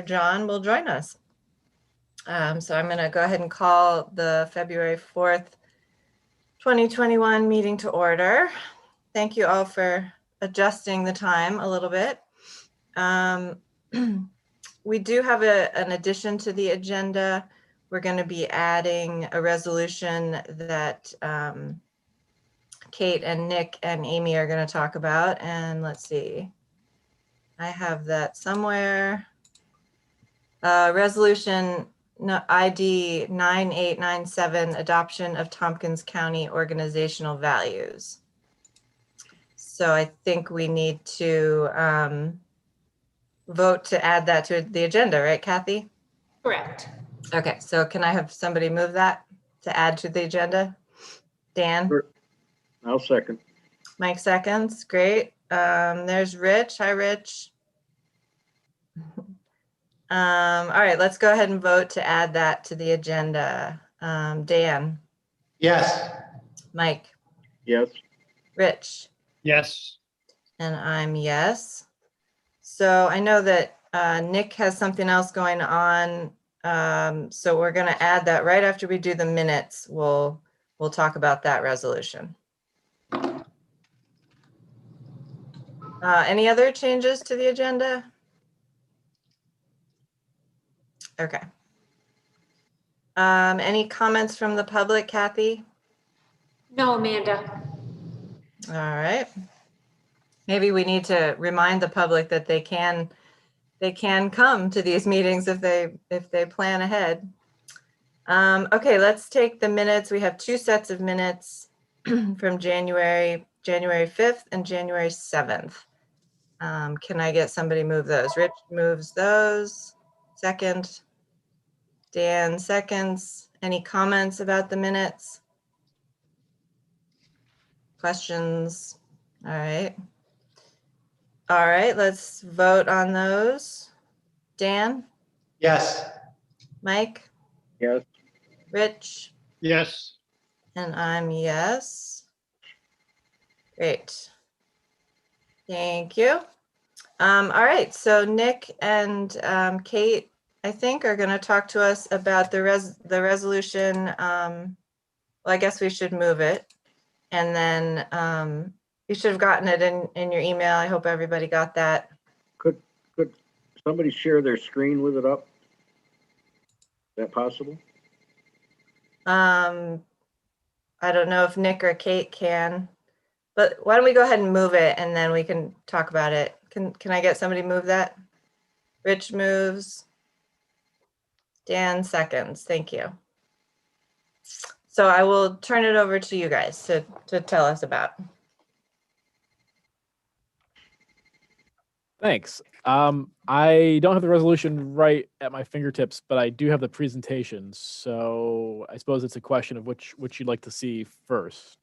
John will join us. So I'm going to go ahead and call the February 4th, 2021 meeting to order. Thank you all for adjusting the time a little bit. We do have an addition to the agenda. We're going to be adding a resolution that Kate and Nick and Amy are going to talk about. And let's see, I have that somewhere. Resolution ID 9897, adoption of Tompkins County organizational values. So I think we need to vote to add that to the agenda, right, Kathy? Correct. Okay, so can I have somebody move that to add to the agenda? Dan? Sure. I'll second. Mike seconds, great. There's Rich. Hi, Rich. All right, let's go ahead and vote to add that to the agenda. Dan? Yes. Mike? Yes. Rich? Yes. And I'm yes. So I know that Nick has something else going on. So we're going to add that right after we do the minutes. We'll talk about that resolution. Any other changes to the agenda? Okay. Any comments from the public, Kathy? No, Amanda. All right. Maybe we need to remind the public that they can come to these meetings if they plan ahead. Okay, let's take the minutes. We have two sets of minutes from January 5th and January 7th. Can I get somebody move those? Rich moves those. Second. Dan seconds. Any comments about the minutes? Questions? All right. All right, let's vote on those. Dan? Yes. Mike? Yes. Rich? Yes. And I'm yes. Great. Thank you. All right, so Nick and Kate, I think, are going to talk to us about the resolution. Well, I guess we should move it. And then you should have gotten it in your email. I hope everybody got that. Could somebody share their screen with it up? Is that possible? I don't know if Nick or Kate can, but why don't we go ahead and move it and then we can talk about it. Can I get somebody to move that? Rich moves. Dan seconds. Thank you. So I will turn it over to you guys to tell us about. Thanks. I don't have the resolution right at my fingertips, but I do have the presentation. So I suppose it's a question of which you'd like to see first.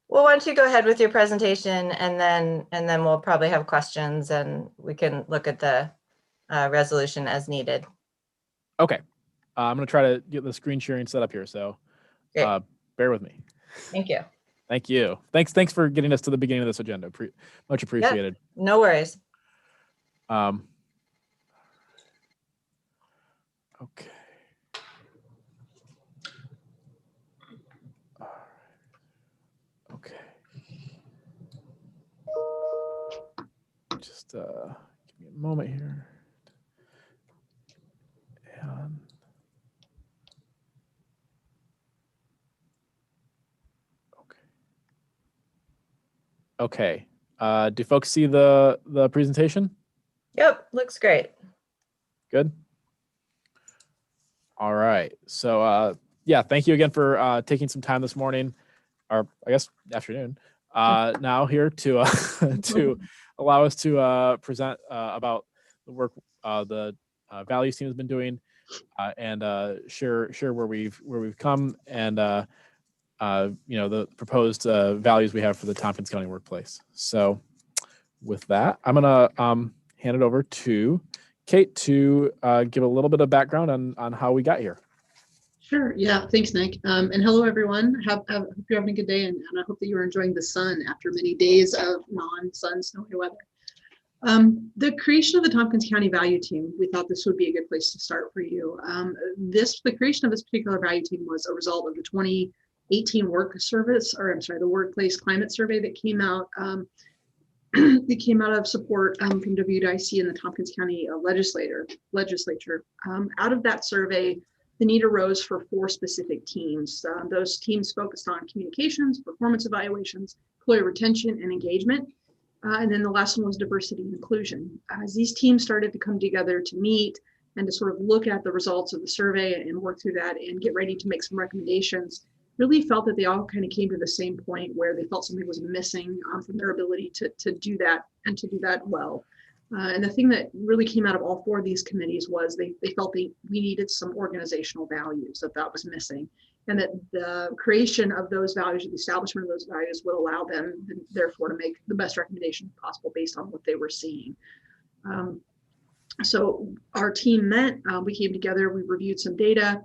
Well, why don't you go ahead with your presentation and then we'll probably have questions and we can look at the resolution as needed. Okay. I'm going to try to get the screen sharing set up here. So bear with me. Thank you. Thank you. Thanks for getting us to the beginning of this agenda. Much appreciated. Yep, no worries. Okay. Okay. Just give me a moment here. And okay. Do folks see the presentation? Yep, looks great. Good. All right. So yeah, thank you again for taking some time this morning, or I guess afternoon, now here to to allow us to present about the work the values team has been doing, and share where we've come and the proposed values we have for the Tompkins County workplace. So with that, I'm gonna hand it over to Kate to give a little bit of background on how we got here. Sure. Yeah. Thanks, Nick. And hello, everyone. Hope you're having a good day, and I hope that you're enjoying the sun after many days of non-sun, snowy weather. The creation of the Tompkins County Value Team, we thought this would be a good place to start for you. The creation of this particular value team was a result of the 2018 the Workplace Climate Survey that came out. It came out of support from WDIC and the Tompkins County Legislature. Out of that survey, the need arose for 4 specific teams. Those teams focused on communications, performance evaluations, employee retention, and engagement. And then the last one was diversity and inclusion. As these teams started to come together to meet and to sort of look at the results of the survey and work through that and get ready to make some recommendations, really felt that they all kind of came to the same point where they felt something was missing from their ability to do that and to do that well. And the thing that really came out of all 4 of these committees was they felt we needed some organizational values that was missing, and that the creation of those values, or the establishment of those values, would allow them, therefore, to make the best recommendations possible based on what they were seeing. So our team met, we came together, we reviewed some data,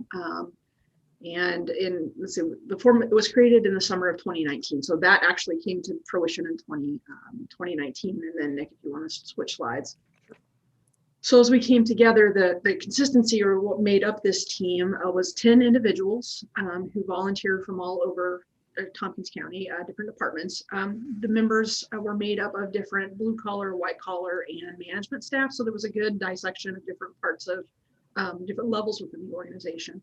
and the form, it was created in the summer of 2019. So that actually came to fruition in 2019. And then Nick, if you want to switch slides. So as we came together, the consistency, or what made up this team, was 10 individuals who volunteered from all over Tompkins County, different departments. The members were made up of different blue collar, white collar, and management staff. So there was a good dissection of different parts of different levels within the organization.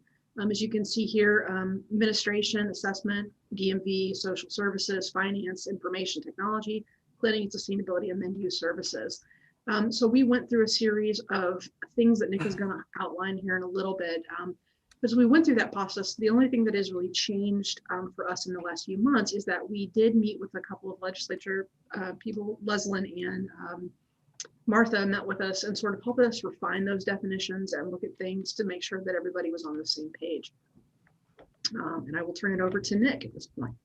As you can see here, administration, assessment, DMV, social services, finance, information technology, planning and sustainability, and then use services. So we went through a series of things that Nick is going to outline here in a little bit. As we went through that process, the only thing that has really changed for us in the last few months is that we did meet with a couple of legislature people. Leslin and Martha met with us and sort of helped us refine those definitions and look at things to make sure that everybody was on the same page. And I will turn it over to Nick at this point.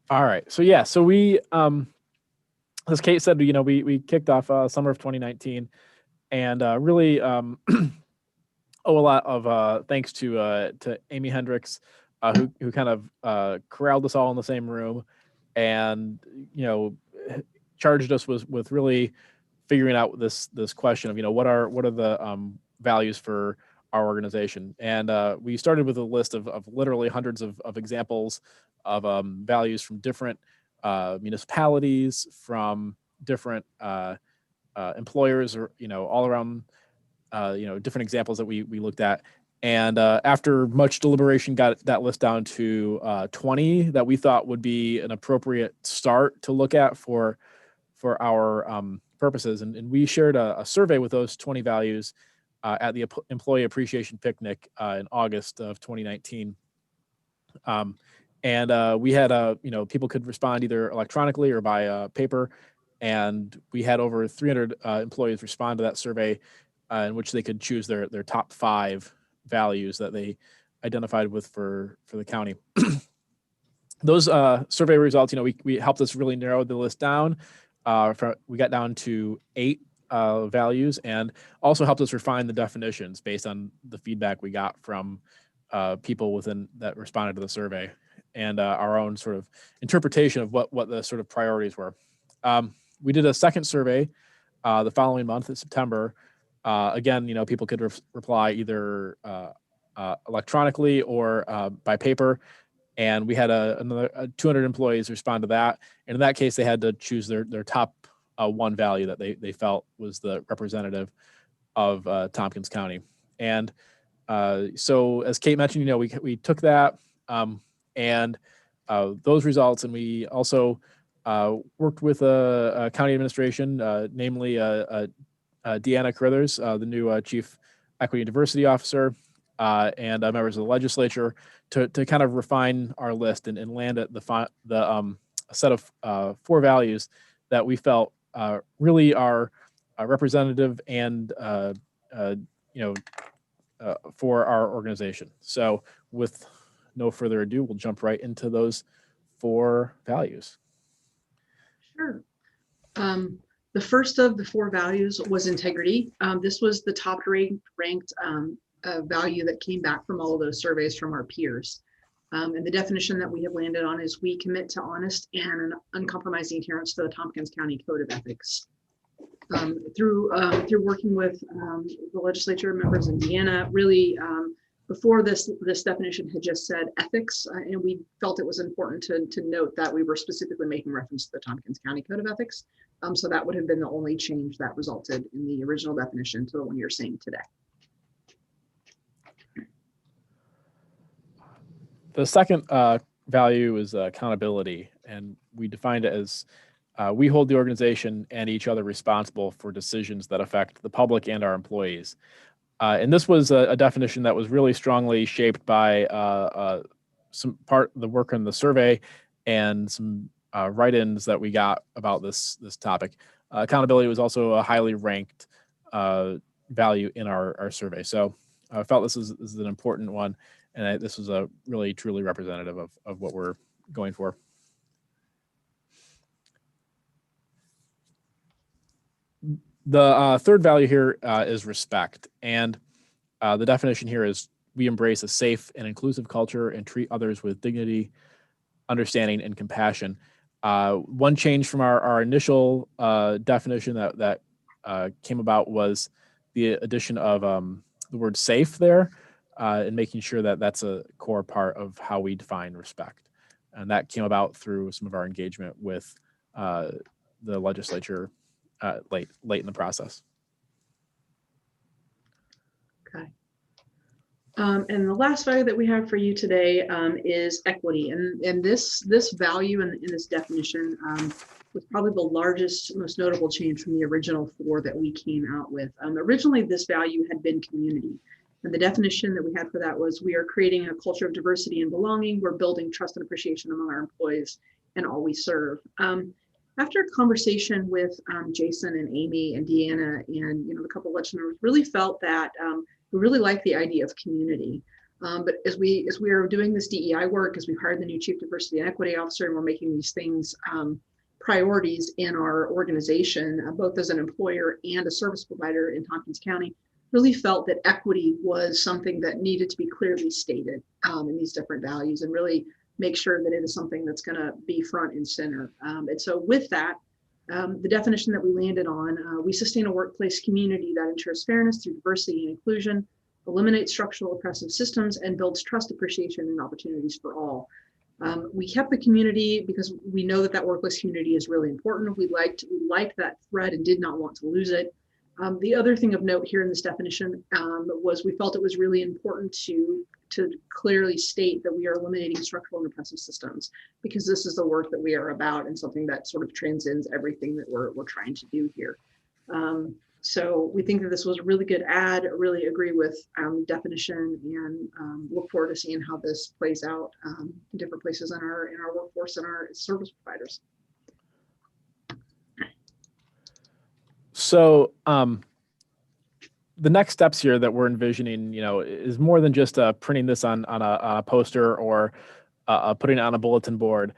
All right. So yeah, so we, as Kate said, we kicked off summer of 2019, and really owe a lot of thanks to Amy Hendricks, who kind of corralled us all in the same room, and charged us with really figuring out this question of what are the values for our organization. And we started with a list of literally hundreds of examples of values from different municipalities, from different employers, or all around different examples that we looked at. And after much deliberation, got that list down to 20 that we thought would be an appropriate start to look at for our purposes. And we shared a survey with those 20 values at the Employee Appreciation Picnic in August of 2019. And we had, people could respond either electronically or by paper. And we had over 300 employees respond to that survey, in which they could choose their top 5 values that they identified with for the county. Those survey results, we helped us really narrow the list down. We got down to 8 values, and also helped us refine the definitions based on the feedback we got from people within that responded to the survey, and our own sort of interpretation of what the sort of priorities were. We did a second survey the following month in September. Again, people could reply either electronically or by paper. And we had another 200 employees respond to that. And in that case, they had to choose their top 1 value that they felt was the representative of Tompkins County. And so, as Kate mentioned, we took that and those results, and we also worked with a county administration, namely Deanna Carruthers, the new Chief Equity and Diversity Officer, and members of the legislature, to kind of refine our list and land at the set of 4 values that we felt really are representative and for our organization. So with no further ado, we'll jump right into those 4 values. Sure. The first of the 4 values was integrity. This was the top ranked value that came back from all of those surveys from our peers. And the definition that we have landed on is we commit to honest and an uncompromising adherence to the Tompkins County Code of Ethics. Through working with the legislature members in Indiana, really before this definition had just said ethics, and we felt it was important to note that we were specifically making reference to the Tompkins County Code of Ethics. So that would have been the only change that resulted in the original definition to the one you're seeing today. The second value is accountability, and we defined it as we hold the organization and each other responsible for decisions that affect the public and our employees. And this was a definition that was really strongly shaped by some part of the work in the survey and some write-ins that we got about this topic. Accountability was also a highly ranked value in our survey. So I felt this is an important one, and this was a really truly representative of what we're going for. The third value here is respect. And the definition here is we embrace a safe and inclusive culture and treat others with dignity, understanding, and compassion. One change from our initial definition that came about was the addition of the word safe there, and making sure that that's a core part of how we define respect. And that came about through some of our engagement with the legislature late in the process. Okay. And the last value that we have for you today is equity. And this value in this definition was probably the largest, most notable change from the original 4 that we came out with. Originally, this value had been community. And the definition that we had for that was we are creating a culture of diversity and belonging. We're building trust and appreciation among our employees and all we serve. After a conversation with Jason and Amy and Deanna and the couple of legislature members, really felt that we really like the idea of community. But as we are doing this DEI work, as we've hired the new Chief Diversity and Equity Officer, and we're making these things priorities in our organization, both as an employer and a service provider in Tompkins County, really felt that equity was something that needed to be clearly stated in these different values, and really make sure that it is something that's going to be front and center. And so with that, the definition that we landed on, we sustain a workplace community that ensures fairness through diversity and inclusion, eliminates structural oppressive systems, and builds trust, appreciation, and opportunities for all. We kept the community because we know that workplace community is really important. We liked that thread and did not want to lose it. The other thing of note here in this definition was we felt it was really important to clearly state that we are eliminating structural and oppressive systems, because this is the work that we are about and something that sort of transcends everything that we're trying to do here. So we think that this was a really good add, really agree with definition, and look forward to seeing how this plays out in different places in our workforce and our service providers. So the next steps here that we're envisioning, is more than just printing this on a poster or putting it on a bulletin board.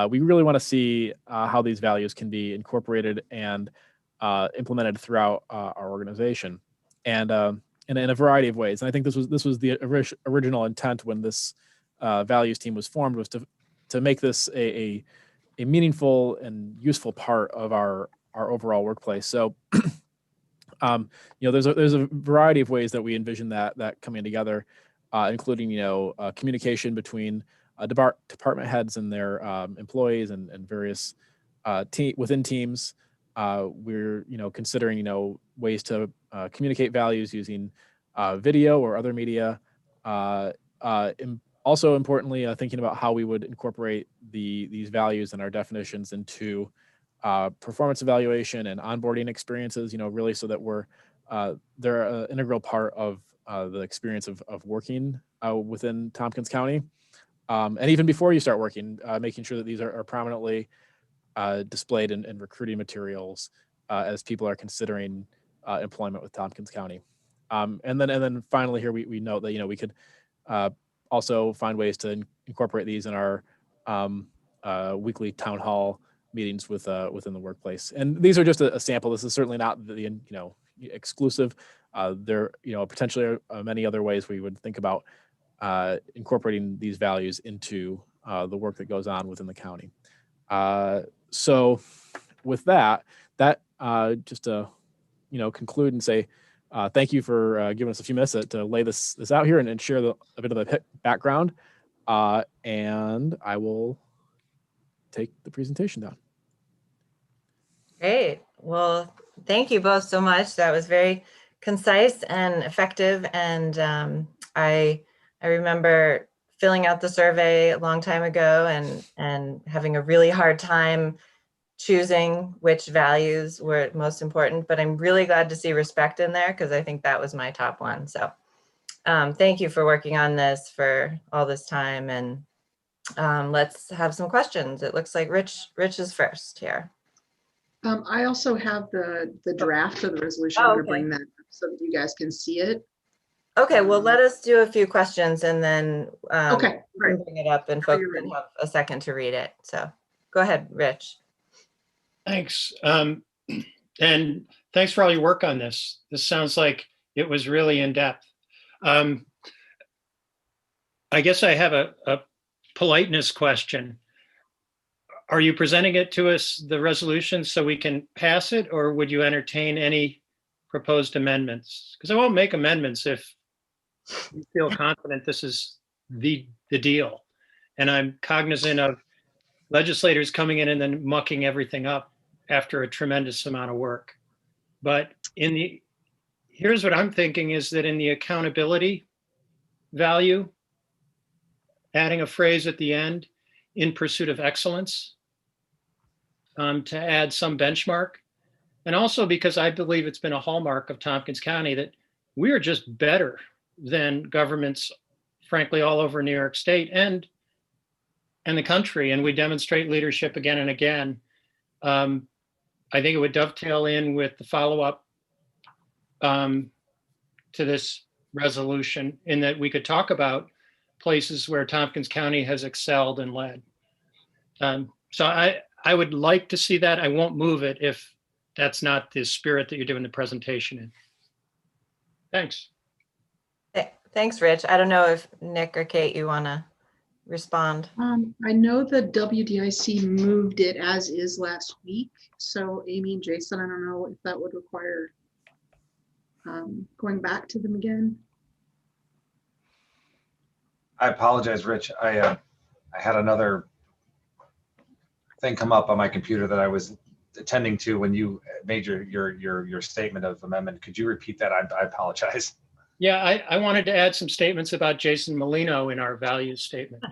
We really want to see how these values can be incorporated and implemented throughout our organization, and in a variety of ways. And I think this was the original intent when this values team was formed, was to make this a meaningful and useful part of our overall workplace. So there's a variety of ways that we envision that coming together, including communication between department heads and their employees and various within teams. We're considering ways to communicate values using video or other media. Also importantly, thinking about how we would incorporate these values and our definitions into performance evaluation and onboarding experiences, really so that they're an integral part of the experience of working within Tompkins County. And even before you start working, making sure that these are prominently displayed in recruiting materials as people are considering employment with Tompkins County. And then finally here we note that we could also find ways to incorporate these in our weekly town hall meetings within the workplace. And these are just a sample. This is certainly not the exclusive. There potentially are many other ways we would think about incorporating these values into the work that goes on within the county. So with that just to conclude and say thank you for giving us a few minutes to lay this out here and share a bit of the background. And I will take the presentation down. Great. Well, thank you both so much. That was very concise and effective. And I remember filling out the survey a long time ago and having a really hard time choosing which values were most important, but I'm really glad to see respect in there because I think that was my top one. So thank you for working on this for all this time, and let's have some questions. It looks like Rich is first here. I also have the draft of the resolution. Oh, I'm gonna okay. bring that up so that you guys can see it. Okay, well, let us do a few questions and then Okay, we can right. bring it up and folks can have a second to read it. So go ahead, Rich. Thanks. And thanks for all your work on this. This sounds like it was really in depth. I guess I have a politeness question. Are you presenting it to us, the resolution, so we can pass it, or would you entertain any proposed amendments? Because I won't make amendments if you feel confident this is the deal. And I'm cognizant of legislators coming in and then mucking everything up after a tremendous amount of work. But here's what I'm thinking is that in the accountability value, adding a phrase at the end, in pursuit of excellence, to add some benchmark. And also because I believe it's been a hallmark of Tompkins County that we are just better than governments, frankly, all over New York State and the country. And we demonstrate leadership again and again. I think it would dovetail in with the follow-up to this resolution in that we could talk about places where Tompkins County has excelled and led. So I would like to see that. I won't move it if that's not the spirit that you're doing the presentation in. Thanks. Thanks, Rich. I don't know if Nick or Kate, you want to respond. I know the WDIC moved it as is last week. So Amy and Jason, I don't know if that would require going back to them again. I apologize, Rich. I had another thing come up on my computer that I was attending to when you made your statement of amendment. Could you repeat that? I apologize. Yeah, I wanted to add some statements about Jason Molino in our values statement.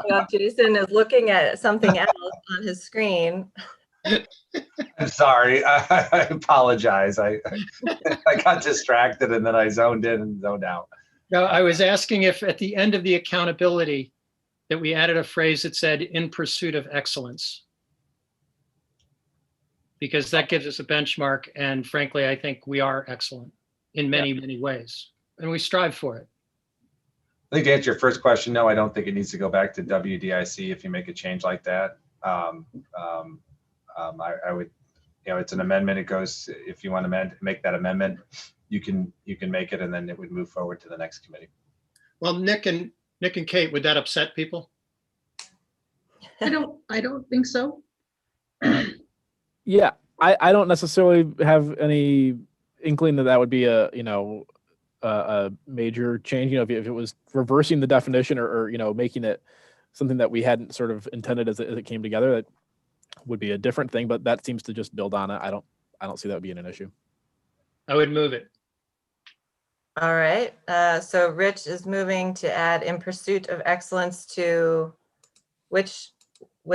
Well, Jason is looking at something else on his screen. I'm sorry. I apologize. I got distracted and then I zoned in and zoned out. No, I was asking if at the end of the accountability that we added a phrase that said in pursuit of excellence. Because that gives us a benchmark. And frankly, I think we are excellent in many, many ways. And we strive for it. I think to answer your first question, no, I don't think it needs to go back to WDIC if you make a change like that. I would, it's an amendment. It goes, if you want to make that amendment, you can make it and then it would move forward to the next committee. Well, Nick and Kate, would that upset people? I don't think so. Yeah, I don't necessarily have any inkling that would be a major change. If it was reversing the definition or making it something that we hadn't sort of intended as it came together, that would be a different thing. But that seems to just build on it. I don't see that being an issue. I would move it. All right. So Rich is moving to add in pursuit of excellence to which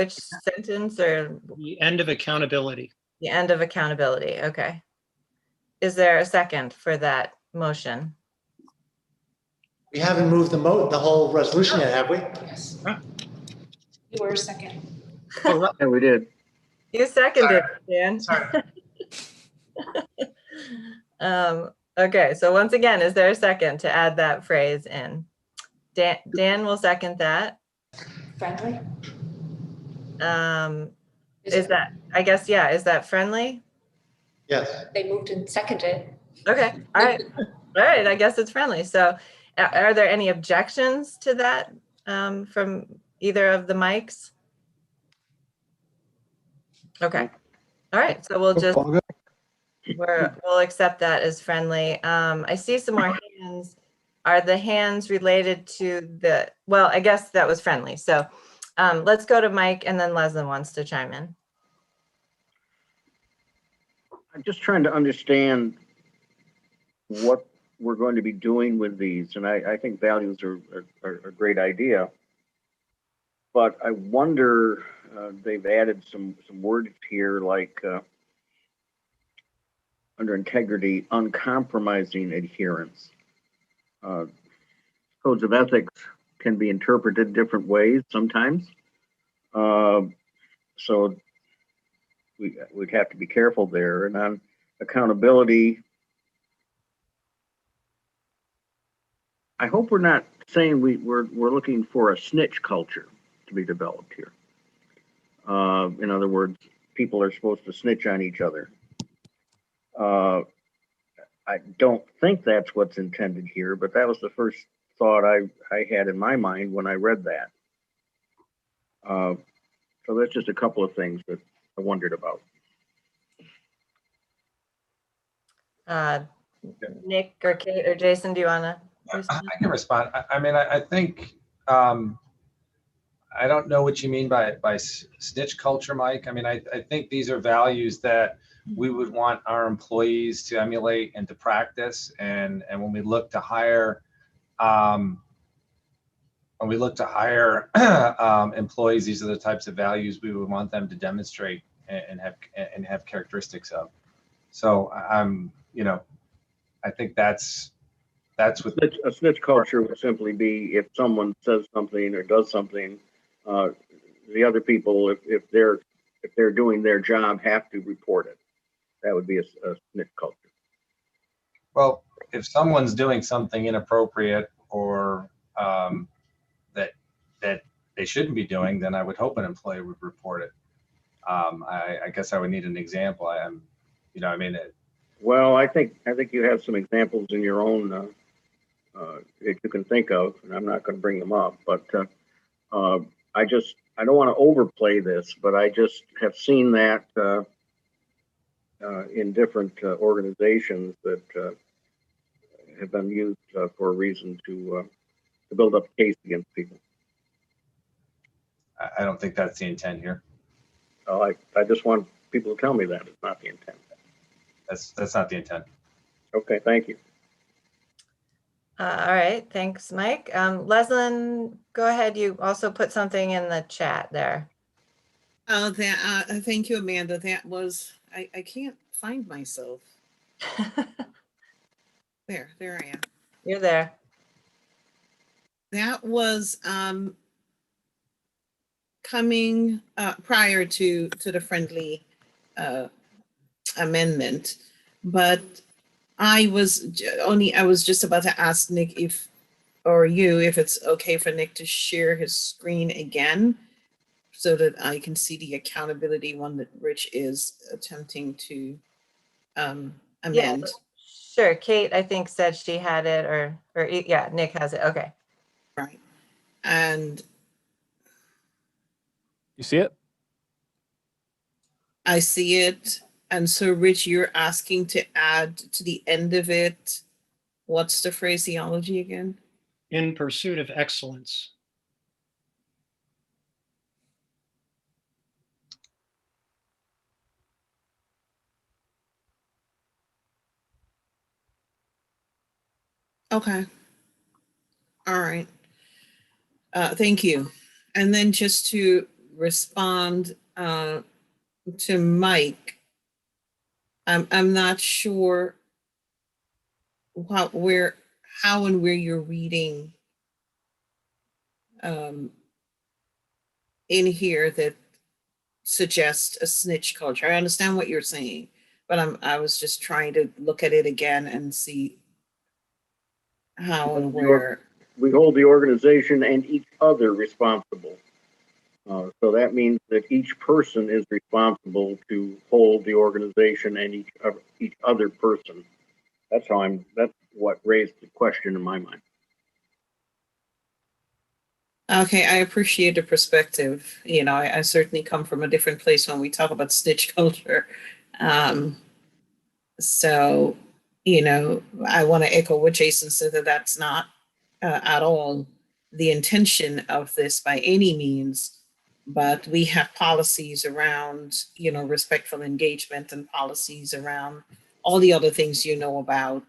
sentence or The end of accountability. the end of accountability? Okay. Is there a second for that motion? We haven't moved the whole resolution yet, have we? Yes. You were second. Oh, right. Yeah, we did. You seconded, Dan. Sorry. Okay, so once again, is there a second to add that phrase in? Dan will second that. Friendly? Is that, I guess, yeah, is that friendly? Yes. They moved and seconded. Okay, all right. All right, I guess it's friendly. So are there any objections to that from either of the mics? Okay. All right. So we'll just, we'll accept that as friendly. I see some more hands. Are the hands related to the, well, I guess that was friendly. So let's go to Mike, and then Leslie wants to chime in. I'm just trying to understand what we're going to be doing with these, and I think values are a great idea. But I wonder, they've added some words here like under integrity, uncompromising adherence. Codes of ethics can be interpreted different ways sometimes. So we'd have to be careful there. And on accountability, I hope we're not saying we're looking for a snitch culture to be developed here. In other words, people are supposed to snitch on each other. I don't think that's what's intended here, but that was the first thought I had in my mind when I read that. So that's just a couple of things that I wondered about. Nick or Kate or Jason, do you want to respond? I can respond. I mean, I think, I don't know what you mean by snitch culture, Mike. I mean, I think these are values that we would want our employees to emulate and to practice. And when we look to hire, employees, these are the types of values we would want them to demonstrate and have characteristics of. So you know, I think that's what A snitch culture would simply be if someone says something or does something, the other people, if they're doing their job, have to report it. That would be a snitch culture. Well, if someone's doing something inappropriate or that they shouldn't be doing, then I would hope an employee would report it. I guess I would need an example. You know, I mean, Well, I think you have some examples in your own that you can think of, and I'm not going to bring them up. But I don't want to overplay this, but I just have seen that in different organizations that have been used for a reason to build up a case against people. I don't think that's the intent here. I just want people to tell me that it's not the intent. That's not the intent. Okay, thank you. All right, thanks, Mike. Leslin, go ahead. You also put something in the chat there. Oh, thank you, Amanda. That was, I can't find myself. There I am. You're there. That was coming prior to the friendly amendment, but I was just about to ask Nick if it's okay for Nick to share his screen again so that I can see the accountability one that Rich is attempting to amend. Yeah, sure. Kate, I think, said she had it, or yeah, Nick has it. Okay. Right. And You see it? I see it. And so, Rich, you're asking to add to the end of it, what's the phraseology again? In pursuit of excellence. Okay. All right. Thank you. And then just to respond to Mike, I'm not how and where you're reading in here that suggests a snitch culture. I understand what you're saying, but I was just trying to look at it again and see how and where. We hold the organization and each other responsible. So that means that each person is responsible to hold the organization and each other person. That's what raised the question in my mind. Okay, I appreciate the perspective. You know, I certainly come from a different place when we talk about snitch culture. So, you know, I want to echo what Jason said, that that's not at all the intention of this by any means, but we have policies around, you know, respectful engagement and policies around all the other things you know about.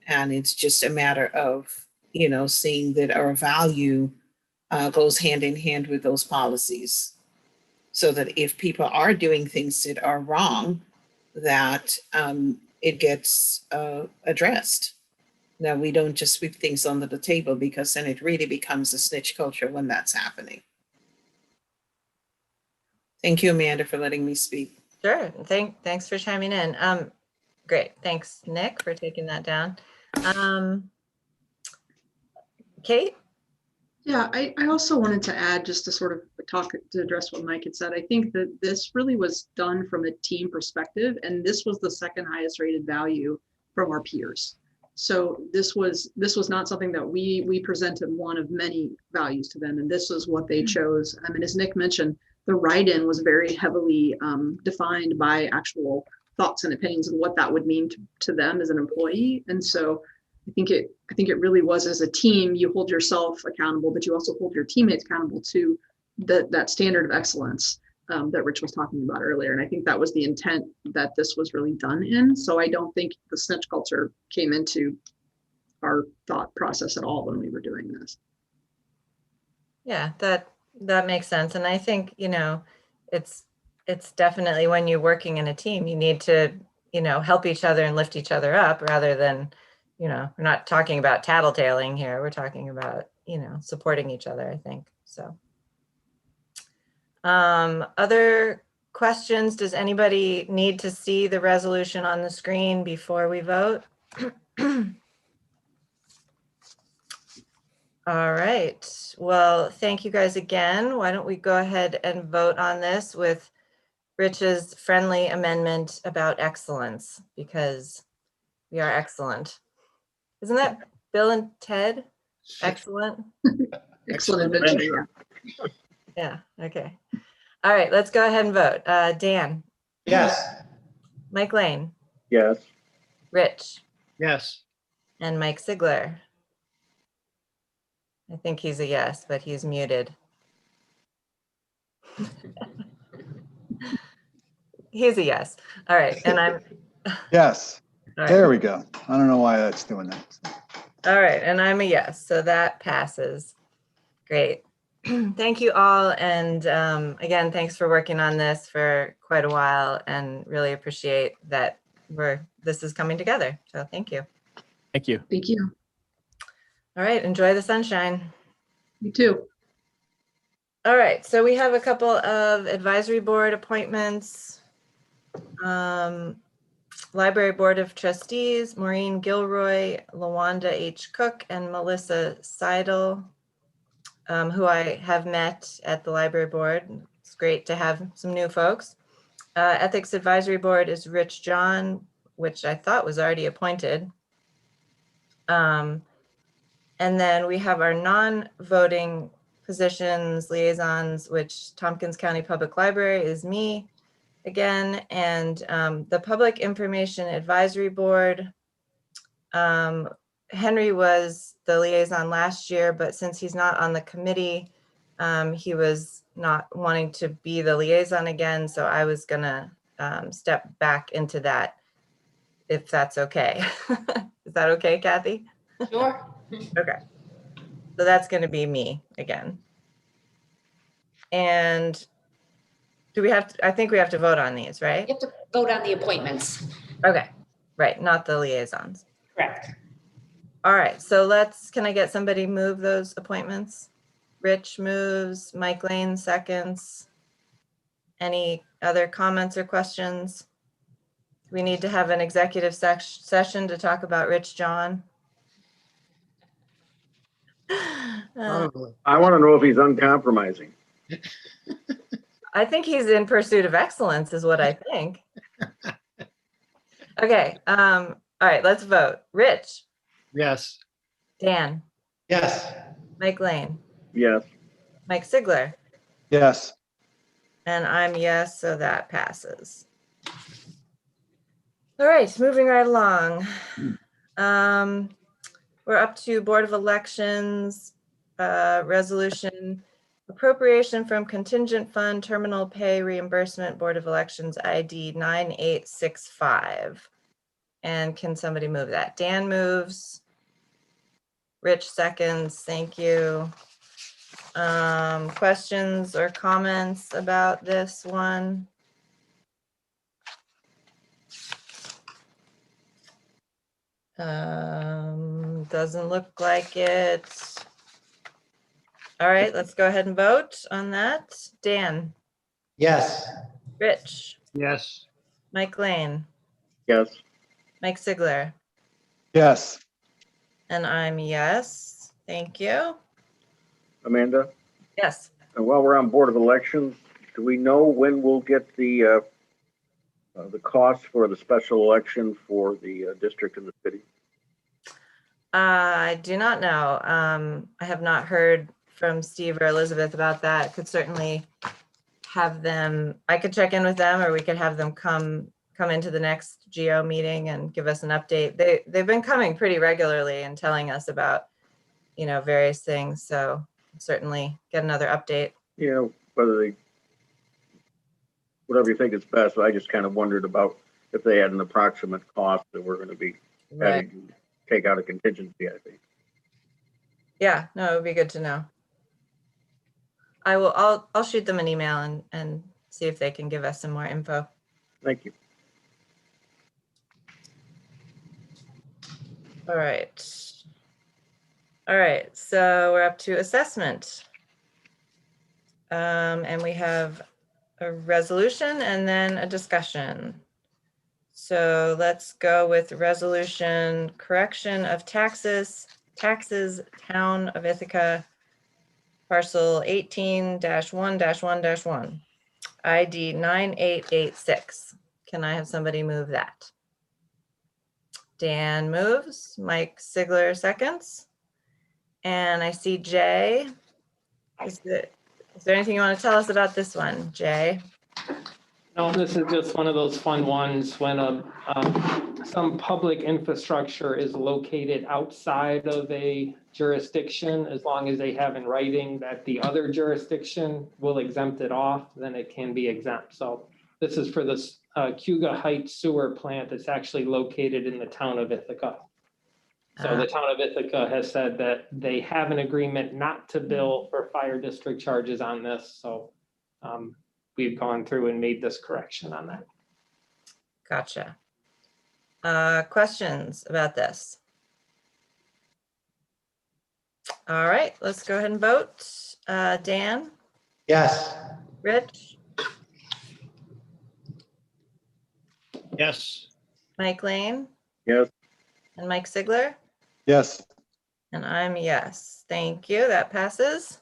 And it's just a matter of, you know, seeing that our value goes hand in hand with those policies. So that if people are doing things that are wrong, that it gets addressed. Now, we don't just sweep things under the table, because then it really becomes a snitch culture when that's happening. Thank you, Amanda, for letting me speak. Sure. Thanks for chiming in. Great. Thanks, Nick, for taking that down. Kate? Yeah, I also wanted to add, just to sort of talk, to address what Mike had said. I think that this really was done from a team perspective, and this was the second highest rated value from our peers. So this was not something that we presented one of many values to them, and this is what they chose. I mean, as Nick mentioned, the write-in was very heavily defined by actual thoughts and opinions and what that would mean to them as an employee. And so I think it really was, as a team, you hold yourself accountable, but you also hold your teammates accountable to that standard of excellence that Rich was talking about earlier. And I think that was the intent that this was really done in. So I don't think the snitch culture came into our thought process at all when we were doing this. Yeah, that makes sense. And I think, you know, it's definitely, when you're working in a team, you need to, you know, help each other and lift each other up, rather than, you know, we're not talking about tattletaling here. We're talking about, you know, supporting each other, I think. So other questions? Does anybody need to see the resolution on the screen before we vote? All right. Well, thank you guys again. Why don't we go ahead and vote on this with Rich's friendly amendment about excellence, because we are excellent. Isn't that Bill and Ted? Excellent. Excellent adventure. Yeah. Okay. All right. Let's go ahead and vote. Dan, Yes. Mike Lane, Yes. Rich, Yes. and Mike Sigler. I think he's a yes, but he's muted. He's a yes. All right. And I'm. Yes, All right. there we go. I don't know why that's doing that. All right. And I'm a yes. So that passes. Great. Thank you all. And again, thanks for working on this for quite a while, and really appreciate that this is coming together. So thank you. Thank you. Thank you. All right. Enjoy the sunshine. You too. All right. So we have a couple of advisory board appointments. Library Board of Trustees, Maureen Gilroy, Lawanda H. Cook, and Melissa Seidel, who I have met at the library board. It's great to have some new folks. Ethics Advisory Board is Rich John, which I thought was already appointed. And then we have our non-voting positions, liaisons, which Tompkins County Public Library is me again, and the Public Information Advisory Board. Henry was the liaison last year, but since he's not on the committee, he was not wanting to be the liaison again. So I was gonna step back into that, if that's okay. Is that okay, Kathy? Sure. Okay. So that's gonna be me again. And do we have to, I think we have to vote on these, right? You have to vote on the appointments. Okay, right, not the liaisons. Correct. All right, so can I get somebody move those appointments? Rich moves, Mike Lane seconds. Any other comments or questions? We need to have an executive session to talk about Rich John. I want to know if he's uncompromising. I think he's in pursuit of excellence is what I think. Okay, all right, let's vote. Rich, Yes. Dan, Yes. Mike Lane, Yes. Mike Sigler, Yes. and I'm yes, so that passes. All right, moving right along. We're up to Board of Elections, resolution, appropriation from contingent fund, terminal pay reimbursement, Board of Elections ID 9865. And can somebody move that? Dan moves. Rich seconds, thank you. Questions or comments about this one? Doesn't look like it. All right, let's go ahead and vote on that. Dan, Yes. Rich, Yes. Mike Lane, Yes. Mike Sigler, Yes. and I'm yes. Thank you. Amanda, Yes. and while we're on Board of Elections, do we know when we'll get the cost for the special election for the district and the city? I do not know. I have not heard from Steve or Elizabeth about that. Could certainly have them, I could check in with them, or we could have them come into the next GO meeting and give us an update. They've been coming pretty regularly and telling us about, various things. So certainly get another update. Whether they, whatever you think is best. I just kind of wondered about if they had an approximate cost that we're going to be having to take out a contingency, I think. Yeah, no, it would be good to know. I'll shoot them an email and see if they can give us some more info. Thank you. All right, so we're up to assessment. And we have a resolution and then a discussion. So let's go with resolution, correction of taxes, Town of Ithaca, parcel 18-1-1-1, ID 9886. Can I have somebody move that? Dan moves, Mike Sigler seconds. And I see Jay. Is there anything you want to tell us about this one, Jay? No, this is just one of those fun ones when some public infrastructure is located outside of a jurisdiction, as long as they have in writing that the other jurisdiction will exempt it off, then it can be exempt. So this is for this Cuga Heights sewer plant that's actually located in the town of Ithaca. So the town of Ithaca has said that they have an agreement not to bill for fire district charges on this. So we've gone through and made this correction on that. Gotcha. Questions about this? All right, let's go ahead and vote. Dan, Yes. Rich, Yes. Mike Lane, Yes. and Mike Sigler, Yes. and I'm yes. Thank you, that passes.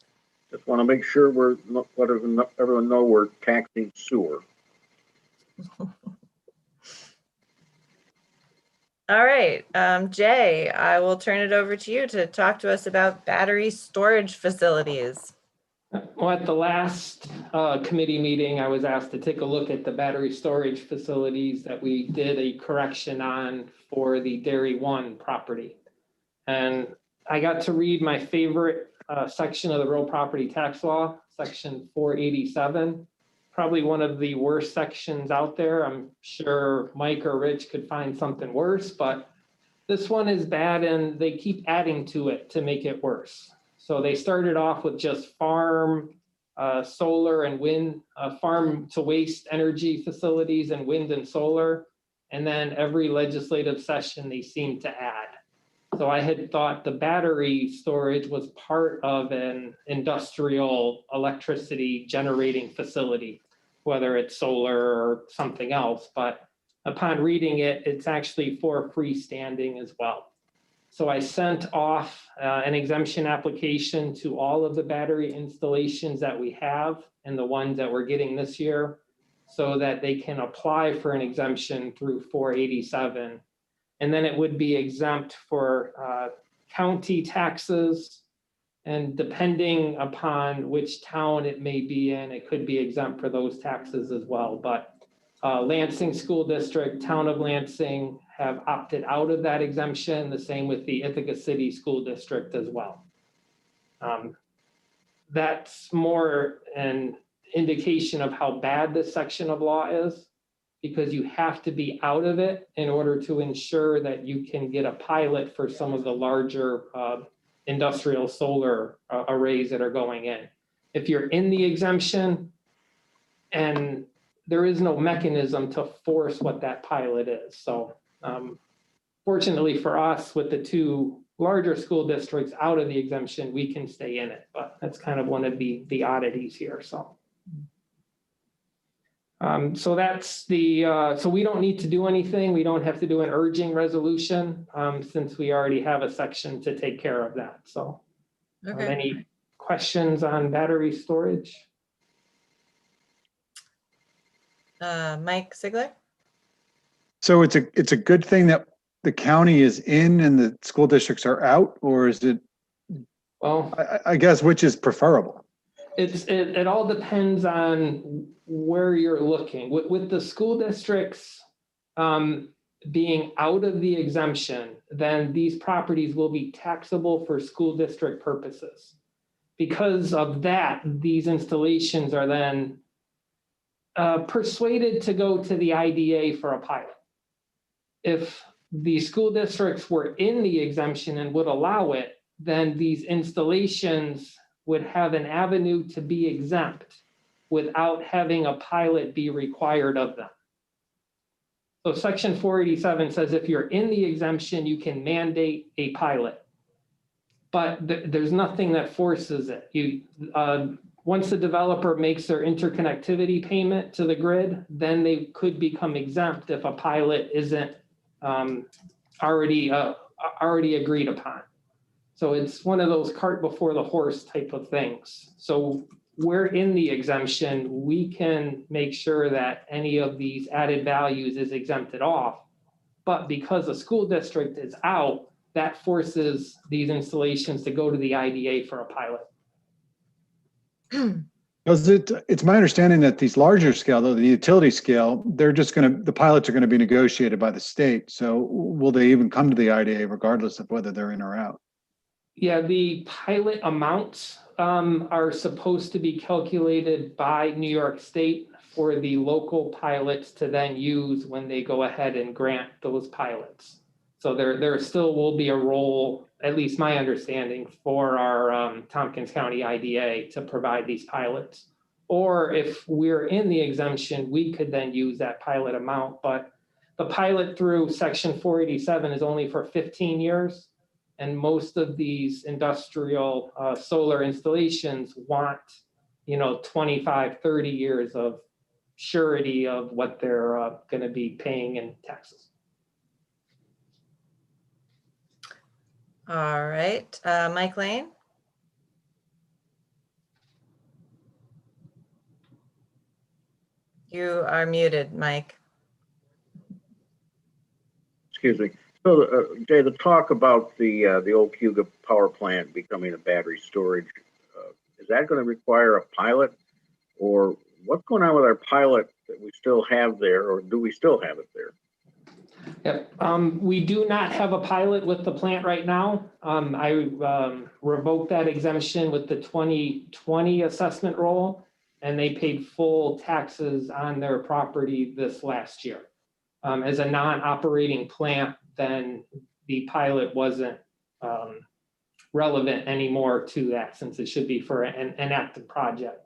Just want to make sure we're letting everyone know we're taxing sewer. All right, Jay, I will turn it over to you to talk to us about battery storage facilities. Well, at the last committee meeting, I was asked to take a look at the battery storage facilities that we did a correction on for the Dairy One property. And I got to read my favorite section of the real property tax law, section 487. Probably one of the worst sections out there. I'm sure Mike or Rich could find something worse, but this one is bad and they keep adding to it to make it worse. So they started off with just farm, solar and wind, farm to waste energy facilities and wind and solar. And then every legislative session they seem to add. So I had thought the battery storage was part of an industrial electricity generating facility, whether it's solar or something else. But upon reading it, it's actually for freestanding as well. So I sent off an exemption application to all of the battery installations that we have and the ones that we're getting this year, so that they can apply for an exemption through 487. And then it would be exempt for county taxes And depending upon which town it may be in, it could be exempt for those taxes as well. But Lansing School District, Town of Lansing have opted out of that exemption. The same with the Ithaca City School District as well. That's more an indication of how bad this section of law is, because you have to be out of it in order to ensure that you can get a pilot for some of the larger industrial solar arrays that are going in. If you're in the exemption, and there is no mechanism to force what that pilot is. So fortunately for us, with the two larger school districts out of the exemption, we can stay in it, but that's kind of one of the oddities here. So so that's the, so we don't need to do anything. We don't have to do an urging resolution since we already have a section to take care of that. So Okay. any questions on battery storage? Mike Sigler? So it's a good thing that the county is in and the school districts are out, or is it, Well, I guess, which is preferable? it all depends on where you're looking. With the school districts being out of the exemption, then these properties will be taxable for school district purposes. Because of that, these installations are then persuaded to go to the IDA for a pilot. If the school districts were in the exemption and would allow it, then these installations would have an avenue to be exempt without having a pilot be required of them. So section 487 says if you're in the exemption, you can mandate a pilot, but there's nothing that forces it. Once the developer makes their interconnectivity payment to the grid, then they could become exempt if a pilot isn't already agreed upon. So it's one of those cart before the horse type of things. So we're in the exemption, we can make sure that any of these added values is exempted off. But because the school district is out, that forces these installations to go to the IDA for a pilot. Does it's my understanding that these larger scale, though, the utility scale, the pilots are going to be negotiated by the state. So will they even come to the IDA regardless of whether they're in or out? Yeah, the pilot amounts are supposed to be calculated by New York State for the local pilots to then use when they go ahead and grant those pilots. So there still will be a role, at least my understanding, for our Tompkins County IDA to provide these pilots. Or if we're in the exemption, we could then use that pilot amount. But the pilot through section 487 is only for 15 years. And most of these industrial solar installations want, 25, 30 years of surety of what they're going to be paying in taxes. All right, Mike Lane? You are muted, Mike. Excuse me. So, Jay, the talk about the old Cuga power plant becoming a battery storage, is that going to require a pilot, or what's going on with our pilot that we still have there, or do we still have it there? Yep. We do not have a pilot with the plant right now. I revoked that exemption with the 2020 assessment roll, and they paid full taxes on their property this last year. As a non-operating plant, then the pilot wasn't relevant anymore to that, since it should be for an active project.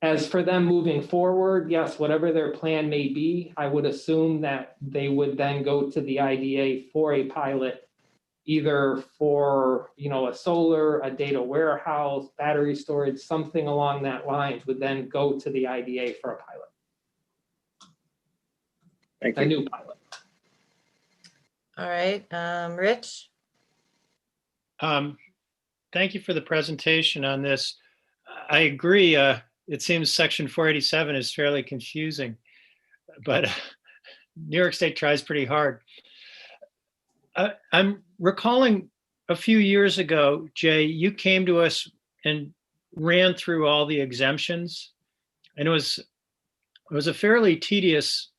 As for them moving forward, yes, whatever their plan may be, I would assume that they would then go to the IDA for a pilot, either for a solar, a data warehouse, battery storage, something along that lines would then go to the IDA for a pilot. Thank you. A new pilot. All right, Rich? Thank you for the presentation on this. I agree. It seems section 487 is fairly confusing, but New York State tries pretty hard. I'm recalling a few years ago, Jay, you came to us and ran through all the exemptions. And it was a fairly tedious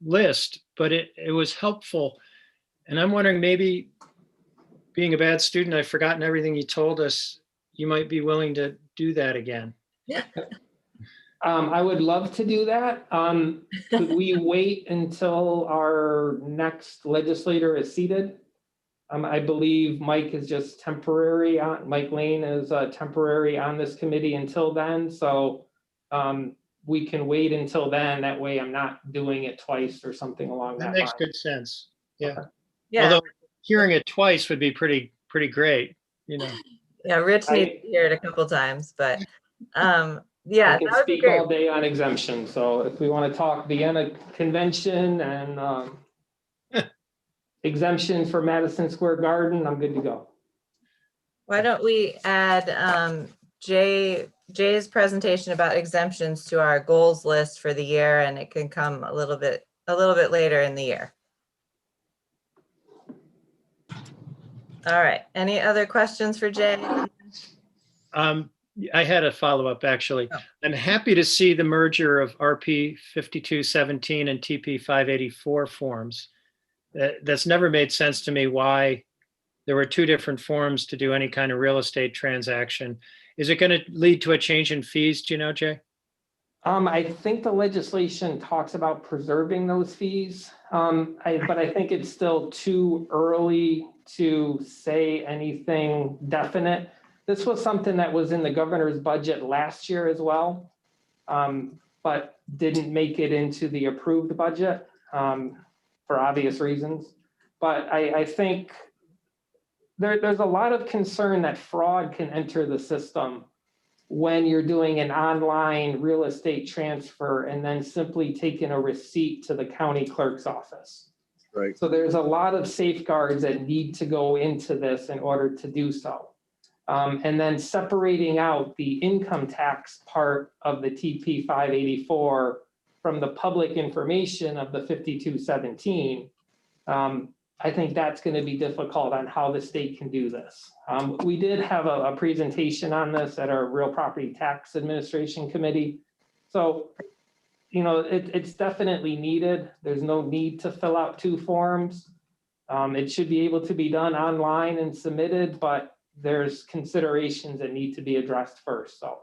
list, but it was helpful. And I'm wondering, maybe being a bad student, I've forgotten everything you told us. You might be willing to do that again. I would love to do that. Could we wait until our next legislator is seated? I believe Mike is just temporary on, Mike Lane is temporary on this committee until then. So we can wait until then. That way I'm not doing it twice or something along that That makes line. good sense. Yeah. Yeah, Although hearing it twice would be pretty great, you know. yeah, Rich needs to hear it a couple times, but yeah, I can that would be speak great. all day on exemption. So if we want to talk Vienna Convention and exemption for Madison Square Garden, I'm good to go. Why don't we add Jay's presentation about exemptions to our goals list for the year, and it can come a little bit later in the year. All right, any other questions for Jay? I had a follow-up, actually. Oh. I'm happy to see the merger of RP 5217 and TP 584 forms. That's never made sense to me why there were two different forms to do any kind of real estate transaction. Is it going to lead to a change in fees? Do you know, Jay? I think the legislation talks about preserving those fees, but I think it's still too early to say anything definite. This was something that was in the governor's budget last year as well, but didn't make it into the approved budget for obvious reasons. But I think there's a lot of concern that fraud can enter the system when you're doing an online real estate transfer and then simply taking a receipt to the county clerk's office. Right. So there's a lot of safeguards that need to go into this in order to do so. And then separating out the income tax part of the TP 584 from the public information of the 5217, I think that's going to be difficult on how the state can do this. We did have a presentation on this at our Real Property Tax Administration Committee. So, you know, it's definitely needed. There's no need to fill out two forms. It should be able to be done online and submitted, but there's considerations that need to be addressed first. So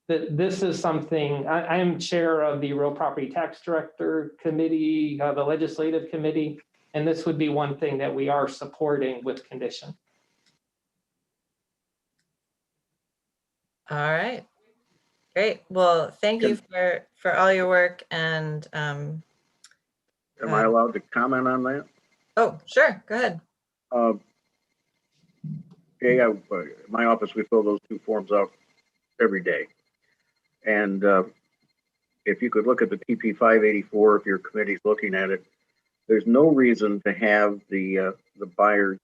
this is something, I am chair of the Real Property Tax Director Committee, the Legislative Committee, and this would be one thing that we are supporting with condition. All right, great. Well, thank you for all your work, and Am I allowed to comment on that? oh, sure, go ahead. Jay, in my office, we fill those two forms out every day. And if you could look at the TP 584, if your committee's looking at it, there's no reason to have the buyer's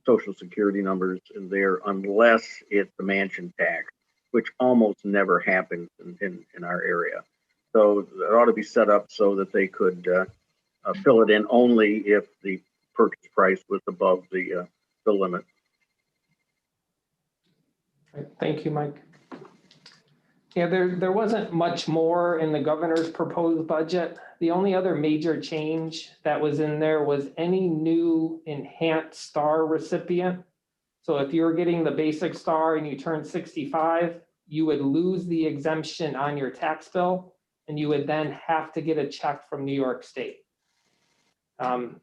social security numbers in there unless it's the mansion tax, which almost never happens in our area. So it ought to be set up so that they could fill it in only if the purchase price was above the limit. Thank you, Mike. Yeah, there wasn't much more in the governor's proposed budget. The only other major change that was in there was any new enhanced star recipient. So if you were getting the basic star and you turned 65, you would lose the exemption on your tax bill, and you would then have to get a check from New York State.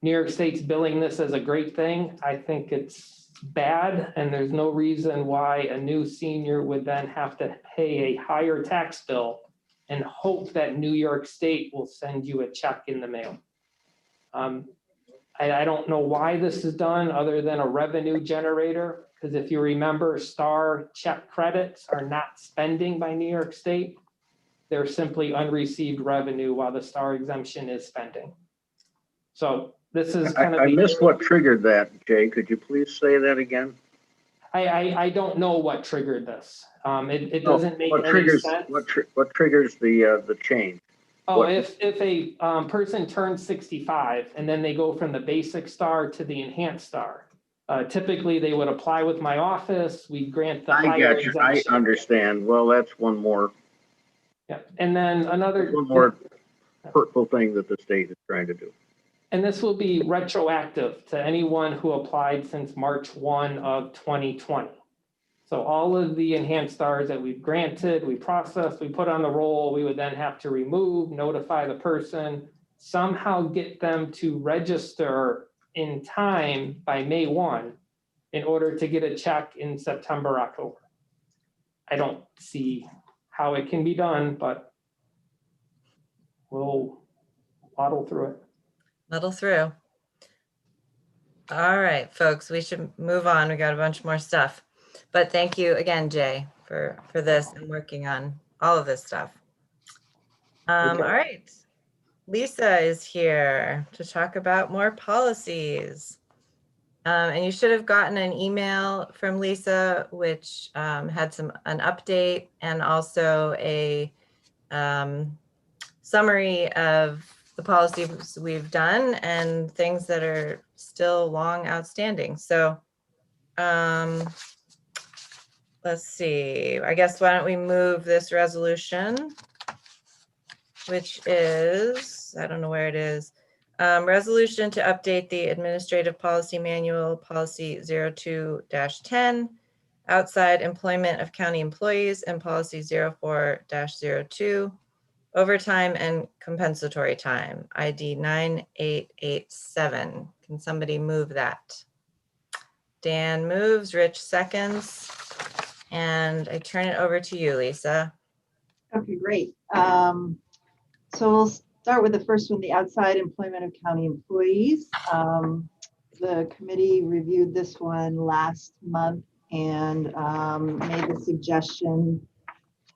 New York State's billing this as a great thing. I think it's bad, and there's no reason why a new senior would then have to pay a higher tax bill and hope that New York State will send you a check in the mail. I don't know why this is done other than a revenue generator, because if you remember, star check credits are not spending by New York State. They're simply unreceived revenue while the star exemption is spending. So this is kind of— I missed what triggered that, Jay. Could you please say that again? I don't know what triggered this. It doesn't make any sense. What triggers the change? Oh, if a person turns 65 and then they go from the basic star to the enhanced star, Typically, they would apply with my office. We grant the I higher got you. I exemption. understand. Well, that's one more Yeah, and then another. hurtful thing that the state is trying to do. And this will be retroactive to anyone who applied since March 1 of 2020. So all of the enhanced stars that we've granted, we processed, we put on the roll, we would then have to remove, notify the person, somehow get them to register in time by May 1 in order to get a check in September, October. I don't see how it can be done, but we'll muddle through it. Muddle through. All right, folks, we should move on. We got a bunch more stuff. But thank you again, Jay, for this and working on all of this stuff. Okay. All right. Lisa is here to talk about more policies. And you should have gotten an email from Lisa, which had an update and also a summary of the policies we've done and things that are still long outstanding. So let's see, I guess why don't we move this resolution, which is, I don't know where it is, resolution to update the Administrative Policy Manual, Policy 02-10, outside employment of county employees, and Policy 04-02, overtime and compensatory time, ID 9887. Can somebody move that? Dan moves, Rich seconds, and I turn it over to you, Lisa. Okay, great. So we'll start with the first one, the outside employment of county employees. The committee reviewed this one last month and made the suggestion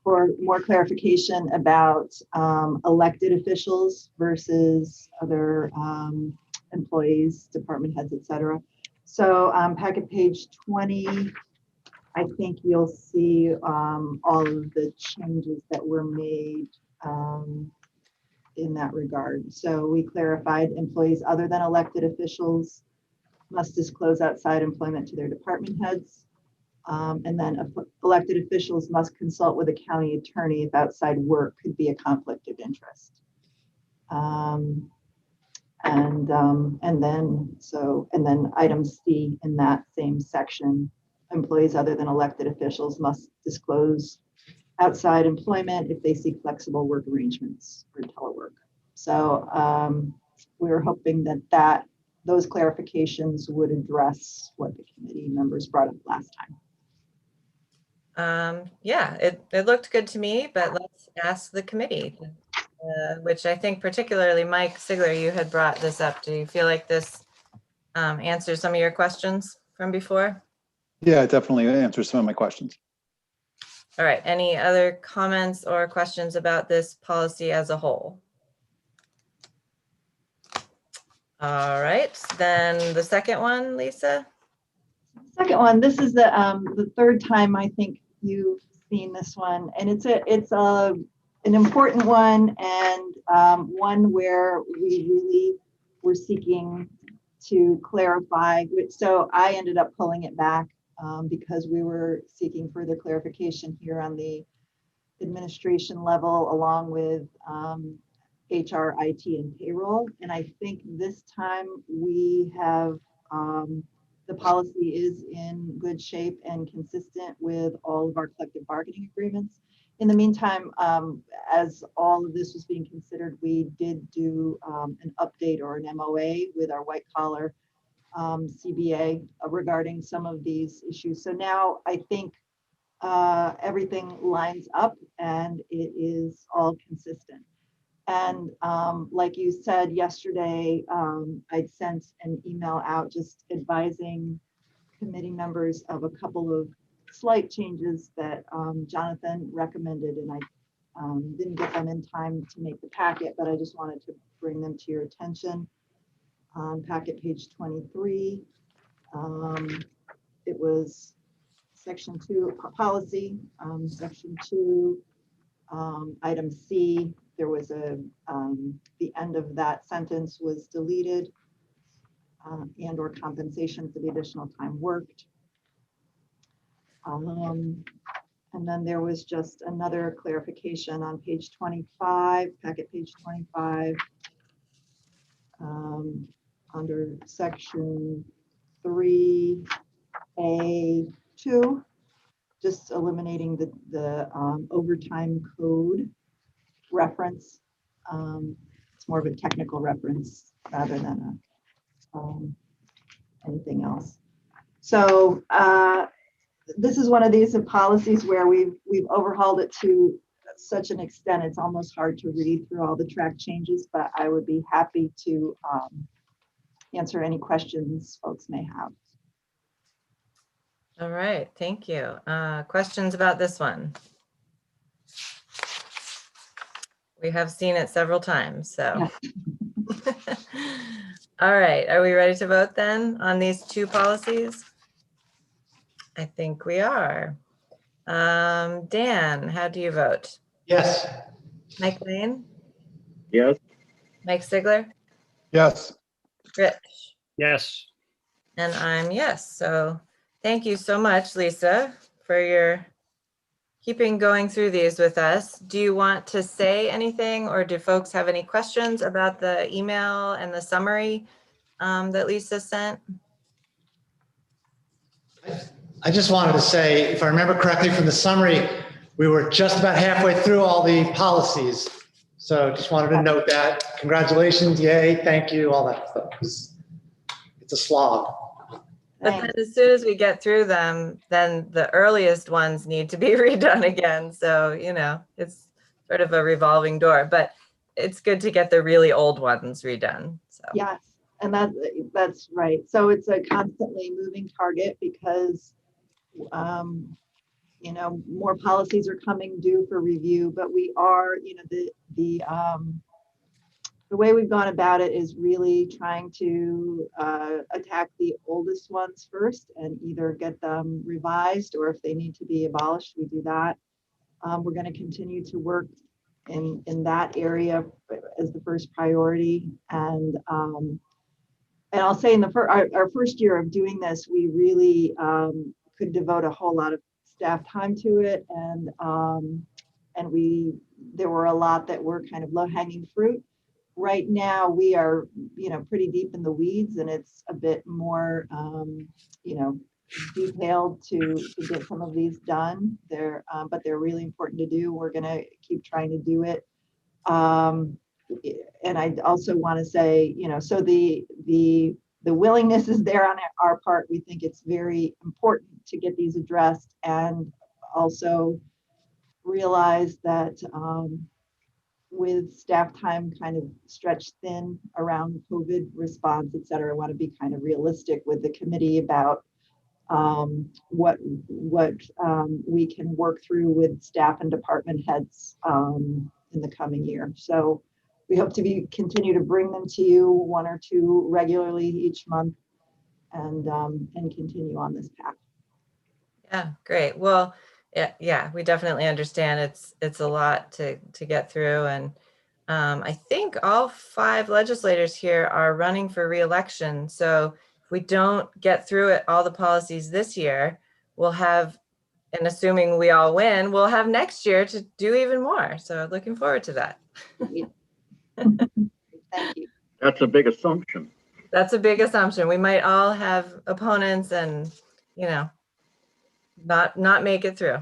for more clarification about elected officials versus other employees, department heads, et cetera. So packet page 20, I think you'll see all of the changes that were made in that regard. So we clarified employees other than elected officials must disclose outside employment to their department heads. And then elected officials must consult with a county attorney if outside work could be a conflict of interest. And then item C in that same section, employees other than elected officials must disclose outside employment if they seek flexible work arrangements or telework. So we were hoping that those clarifications would address what the committee members brought up last time. Yeah, it looked good to me, but let's ask the committee, which I think particularly Mike Sigler, you had brought this up. Do you feel like this answers some of your questions from before? Yeah, it definitely answers some of my questions. All right, any other comments or questions about this policy as a whole? All right, then the second one, Lisa? Second one, this is the third time I think you've seen this one, and it's an important one, and one where we really were seeking to clarify. So I ended up pulling it back because we were seeking further clarification here on the administration level, along with HR, IT, and payroll. And I think this time we have the policy is in good shape and consistent with all of our collective bargaining agreements. In the meantime, as all of this was being considered, we did do an update or an MOA with our white collar CBA regarding some of these issues. So now I think everything lines up and it is all consistent. And like you said yesterday, I'd sent an email out just advising committee members of a couple of slight changes that Jonathan recommended, and I didn't get them in time to make the packet, but I just wanted to bring them to your attention. Packet page 23, it was section 2 policy, section 2, item C. There was the end of that sentence was deleted. and or compensation for the additional time worked. And then there was just another clarification on page 25, packet page 25, under section 3A2, just eliminating the overtime code reference. It's more of a technical reference rather than anything else. So this is one of these policies where we've overhauled it to such an extent it's almost hard to read through all the track changes, but I would be happy to answer any questions folks may have. All right, thank you. Questions about this one? We have seen it several times, so. Yeah. All right, are we ready to vote then on these two policies? I think we are. Dan, how do you vote? Yes. Mike Lane, Yes, Mike Sigler, Yes. Rich, Yes. and I'm yes. So thank you so much, Lisa, for your keeping going through these with us. Do you want to say anything, or do folks have any questions about the email and the summary that Lisa sent? I just wanted to say, if I remember correctly from the summary, we were just about halfway through all the policies. So just wanted to note that. Congratulations, yay, thank you, all that stuff. It's a slog. But then as soon as we get through them, then the earliest ones need to be redone again. So, you know, it's sort of a revolving door, but it's good to get the really old ones redone. So. Yes, and that's right. So it's a constantly moving target because you know, more policies are coming due for review, but we are, you know, the way we've gone about it is really trying to attack the oldest ones first and either get them revised, or if they need to be abolished, we do that. We're going to continue to work in that area as the first priority. And I'll say in our first year of doing this, we really could devote a whole lot of staff time to it, and there were a lot that were kind of low-hanging fruit. Right now, we are, you know, pretty deep in the weeds, and it's a bit more, you know, detailed to get some of these done. But they're really important to do. We're going to keep trying to do it. And I also want to say, you know, so the willingness is there on our part. We think it's very important to get these addressed, and also realize that with staff time kind of stretched thin around COVID response, et cetera, I want to be kind of realistic with the committee about what we can work through with staff and department heads in the coming year. So we hope to continue to bring them to you, one or two regularly each month, and continue on this path. Yeah, great. Well, yeah, we definitely understand it's a lot to get through, and I think all 5 legislators here are running for re-election. So if we don't get through it, all the policies this year, we'll have, and assuming we all win, we'll have next year to do even more. So looking forward to that. Thank you. that's a big assumption. That's a big assumption. We might all have opponents and, you know, not make it through.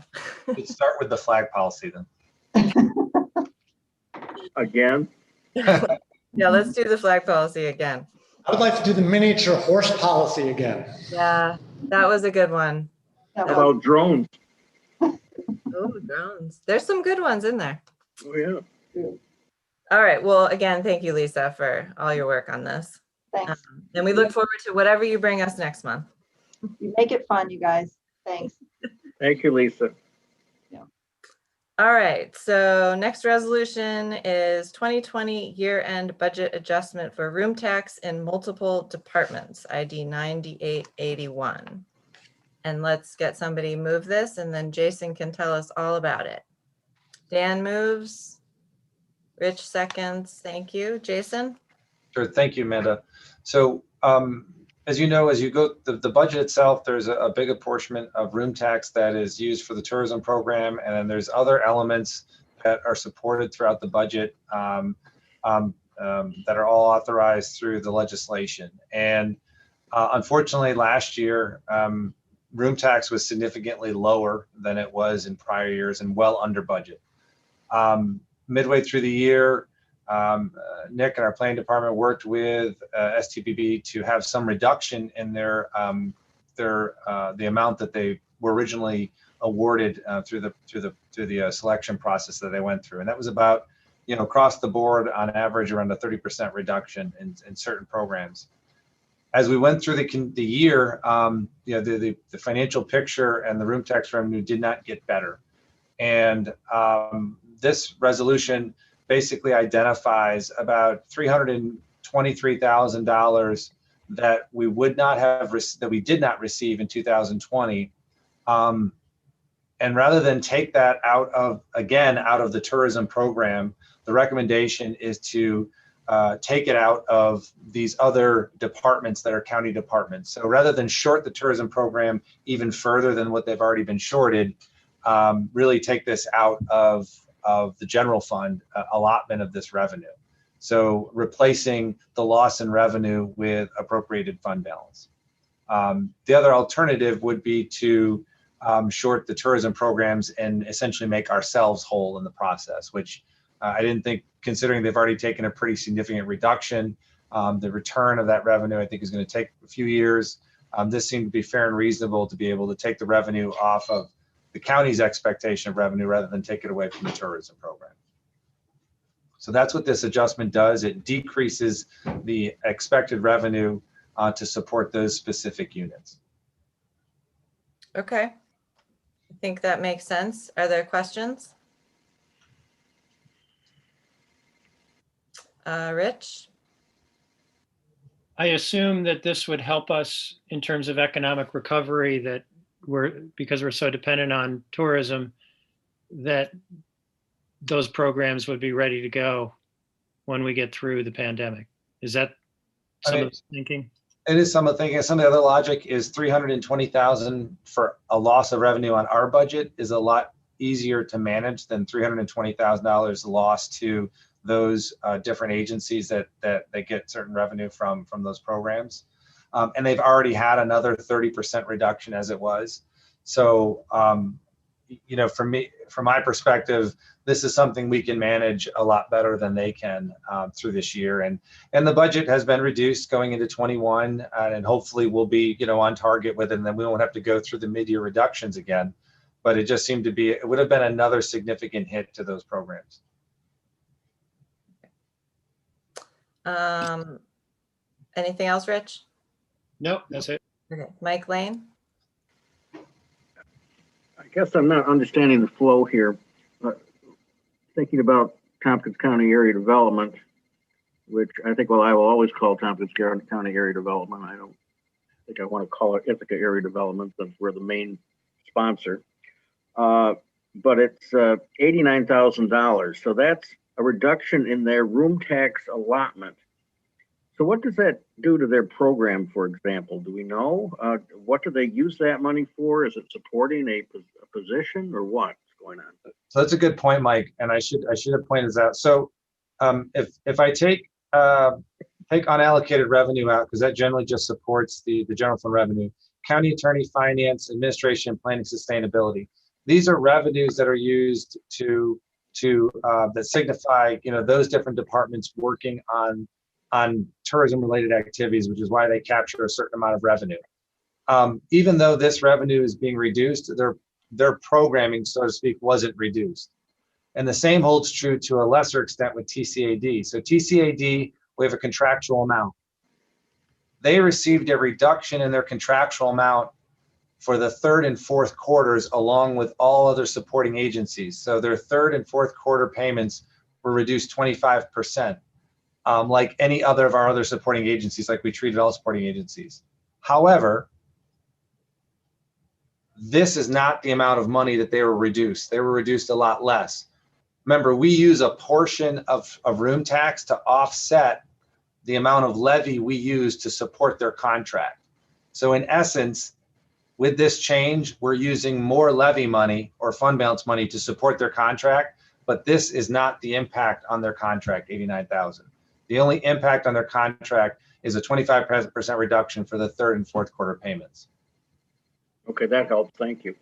Let's start with the flag policy then. Again, Yeah, let's do the flag policy again. I would like to do the miniature horse policy again. Yeah, that was a good one. how about drones? Oh, drones. There's some good ones in there. Oh, yeah. All right. Well, again, thank you, Lisa, for all your work on this. Thanks. And we look forward to whatever you bring us next month. You make it fun, you guys. Thanks. Thank you, Lisa. All right. So next resolution is 2020 year-end budget adjustment for room tax in multiple departments, ID 9881. And let's get somebody move this, and then Jason can tell us all about it. Dan moves. Rich seconds. Thank you. Jason? Sure, thank you, Amanda. So as you know, as you go, the budget itself, there's a big apportionment of room tax that is used for the tourism program, and then there's other elements that are supported throughout the budget that are all authorized through the legislation. And unfortunately, last year, room tax was significantly lower than it was in prior years and well under budget. Midway through the year, Nick and our planning department worked with STPB to have some reduction in the amount that they were originally awarded through the selection process that they went through, and that was about, across the board on average around a 30% reduction in certain programs. As we went through the year, the financial picture and the room tax revenue did not get better, and this resolution basically identifies about $323,000 that we did not receive in 2020. And rather than take that out of the tourism program, the recommendation is to take it out of these other departments that are county departments. So rather than short the tourism program even further than what they've already been shorted, really take this out of the general fund allotment of this revenue. So replacing the loss in revenue with appropriated fund balance. The other alternative would be to short the tourism programs and essentially make ourselves whole in the process, which I didn't think, considering they've already taken a pretty significant reduction. The return of that revenue, I think, is going to take a few years. This seemed to be fair and reasonable to be able to take the revenue off of the county's expectation of revenue rather than take it away from the tourism program. So that's what this adjustment does. It decreases the expected revenue to support those specific units. Okay. I think that makes sense. Are there questions? Rich? I assume that this would help us in terms of economic recovery, that because we're so dependent on tourism, that those programs would be ready to go when we get through the pandemic. Is that some of the thinking? It is some of the thinking. Some of the other logic is $320,000 for a loss of revenue on our budget is a lot easier to manage than $320,000 lost to those different agencies that get certain revenue from those programs. And they've already had another 30% reduction as it was. So, from my perspective, this is something we can manage a lot better than they can through this year. And the budget has been reduced going into 21, and hopefully we'll be, on target with it, and then we won't have to go through the mid-year reductions again. But it just seemed to be, it would have been another significant hit to those programs. Anything else, Rich? Nope, that's it. Okay. Mike Lane? I guess I'm not understanding the flow here. Thinking about Tompkins County Area Development, which I think, I will always call Tompkins County Area Development. I don't think I want to call it Ithaca Area Development since we're the main sponsor. But it's $89,000. So that's a reduction in their room tax allotment. So what does that do to their program, for example? Do we know? What do they use that money for? Is it supporting a position or what's going on? So that's a good point, Mike, and I should have pointed this out. So if I take unallocated revenue out, because that generally just supports the general fund revenue, county attorney, finance, administration, planning, sustainability. These are revenues that are used to that signify those different departments working on tourism related activities, which is why they capture a certain amount of revenue. Even though this revenue is being reduced, their programming, so to speak, wasn't reduced. And the same holds true to a lesser extent with TCAD. So TCAD, we have a contractual amount. They received a reduction in their contractual amount for the third and fourth quarters, along with all other supporting agencies. So their third and fourth quarter payments were reduced 25%. Like any other of our other supporting agencies, like we treated all supporting agencies. However, this is not the amount of money that they were reduced. They were reduced a lot less. Remember, we use a portion of room tax to offset the amount of levy we use to support their contract. So in essence, with this change, we're using more levy money or fund balance money to support their contract, but this is not the impact on their contract, 89,000. The only impact on their contract is a 25% reduction for the third and fourth quarter payments. Okay, that helps. Thank you.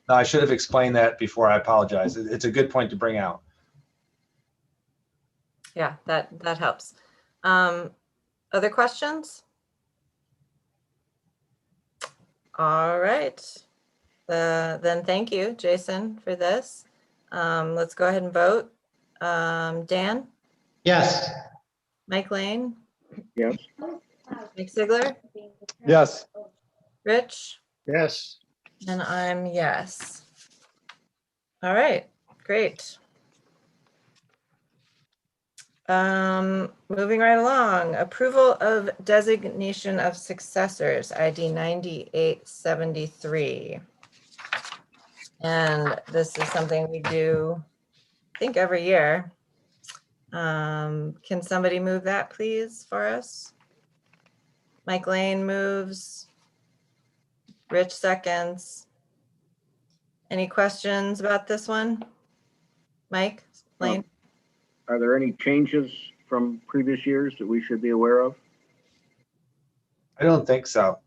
No, I should have explained that before. I apologize. It's a good point to bring out. Yeah, that helps. Other questions? All right. Then thank you, Jason, for this. Let's go ahead and vote. Dan, Yes. Mike Lane, Yes. Nick Sigler, Yes. Rich, Yes. and I'm yes. All right, great. Moving right along, approval of designation of successors, ID 9873. And this is something we do, I think, every year. Can somebody move that, please, for us? Mike Lane moves. Rich seconds. Any questions about this one? Mike Lane? Are there any changes from previous years that we should be aware of? I don't think so.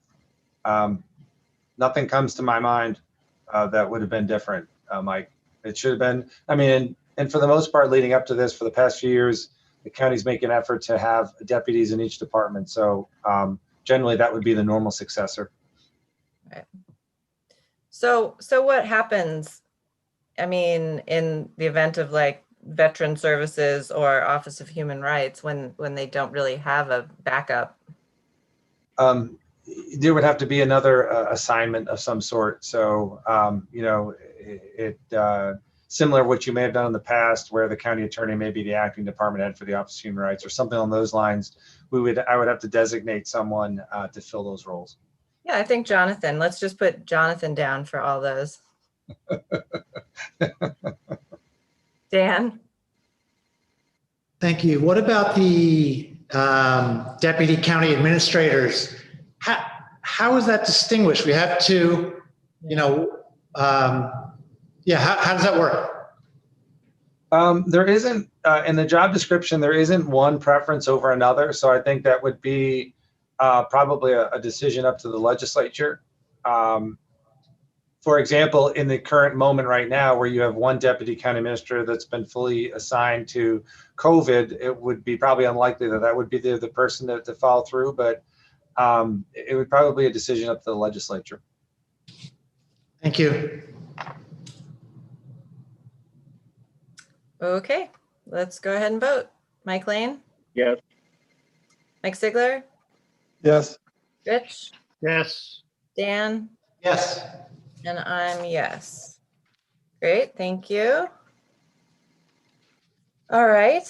Nothing comes to my mind that would have been different, Mike. It should have been, I mean, and for the most part, leading up to this, for the past few years, the county's making an effort to have deputies in each department. So generally, that would be the normal successor. Right. So what happens, I mean, in the event of like Veteran Services or Office of Human Rights when they don't really have a backup? There would have to be another assignment of some sort. So, you know, similar to what you may have done in the past, where the county attorney may be the acting department head for the Office of Human Rights or something on those lines. I would have to designate someone to fill those roles. Yeah, I think Jonathan. Let's just put Jonathan down for all those. Dan? Thank you. What about the deputy county administrators? How is that distinguished? We have two, you know, yeah, how does that work? There isn't, in the job description, there isn't one preference over another. So I think that would be probably a decision up to the legislature. For example, in the current moment right now, where you have one deputy county administrator that's been fully assigned to COVID, it would be probably unlikely that that would be the person to follow through, but it would probably be a decision up to the legislature. Thank you. Okay, let's go ahead and vote. Mike Lane? Yes. Mike Sigler? Yes. Rich? Yes. Dan? Yes. And I'm yes. Great, thank you. All right,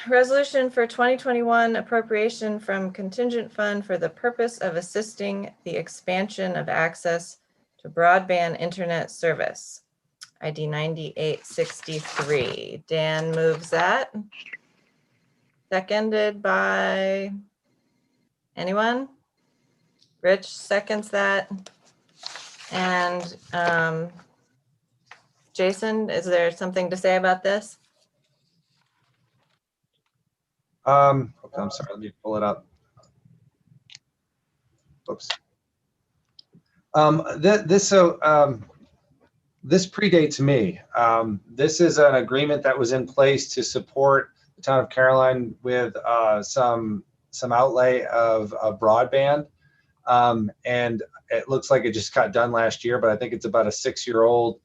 resolution for 2021 appropriation from contingent fund for the purpose of assisting the expansion of access to broadband internet service. ID 9863. Dan moves that. Seconded by anyone? Rich seconds that. And Jason, is there something to say about this? I'm sorry, let me pull it up. Oops. This predates me. This is an agreement that was in place to support the town of Caroline with some outlay of broadband. And it looks like it just got done last year, but I think it's about a six-year-old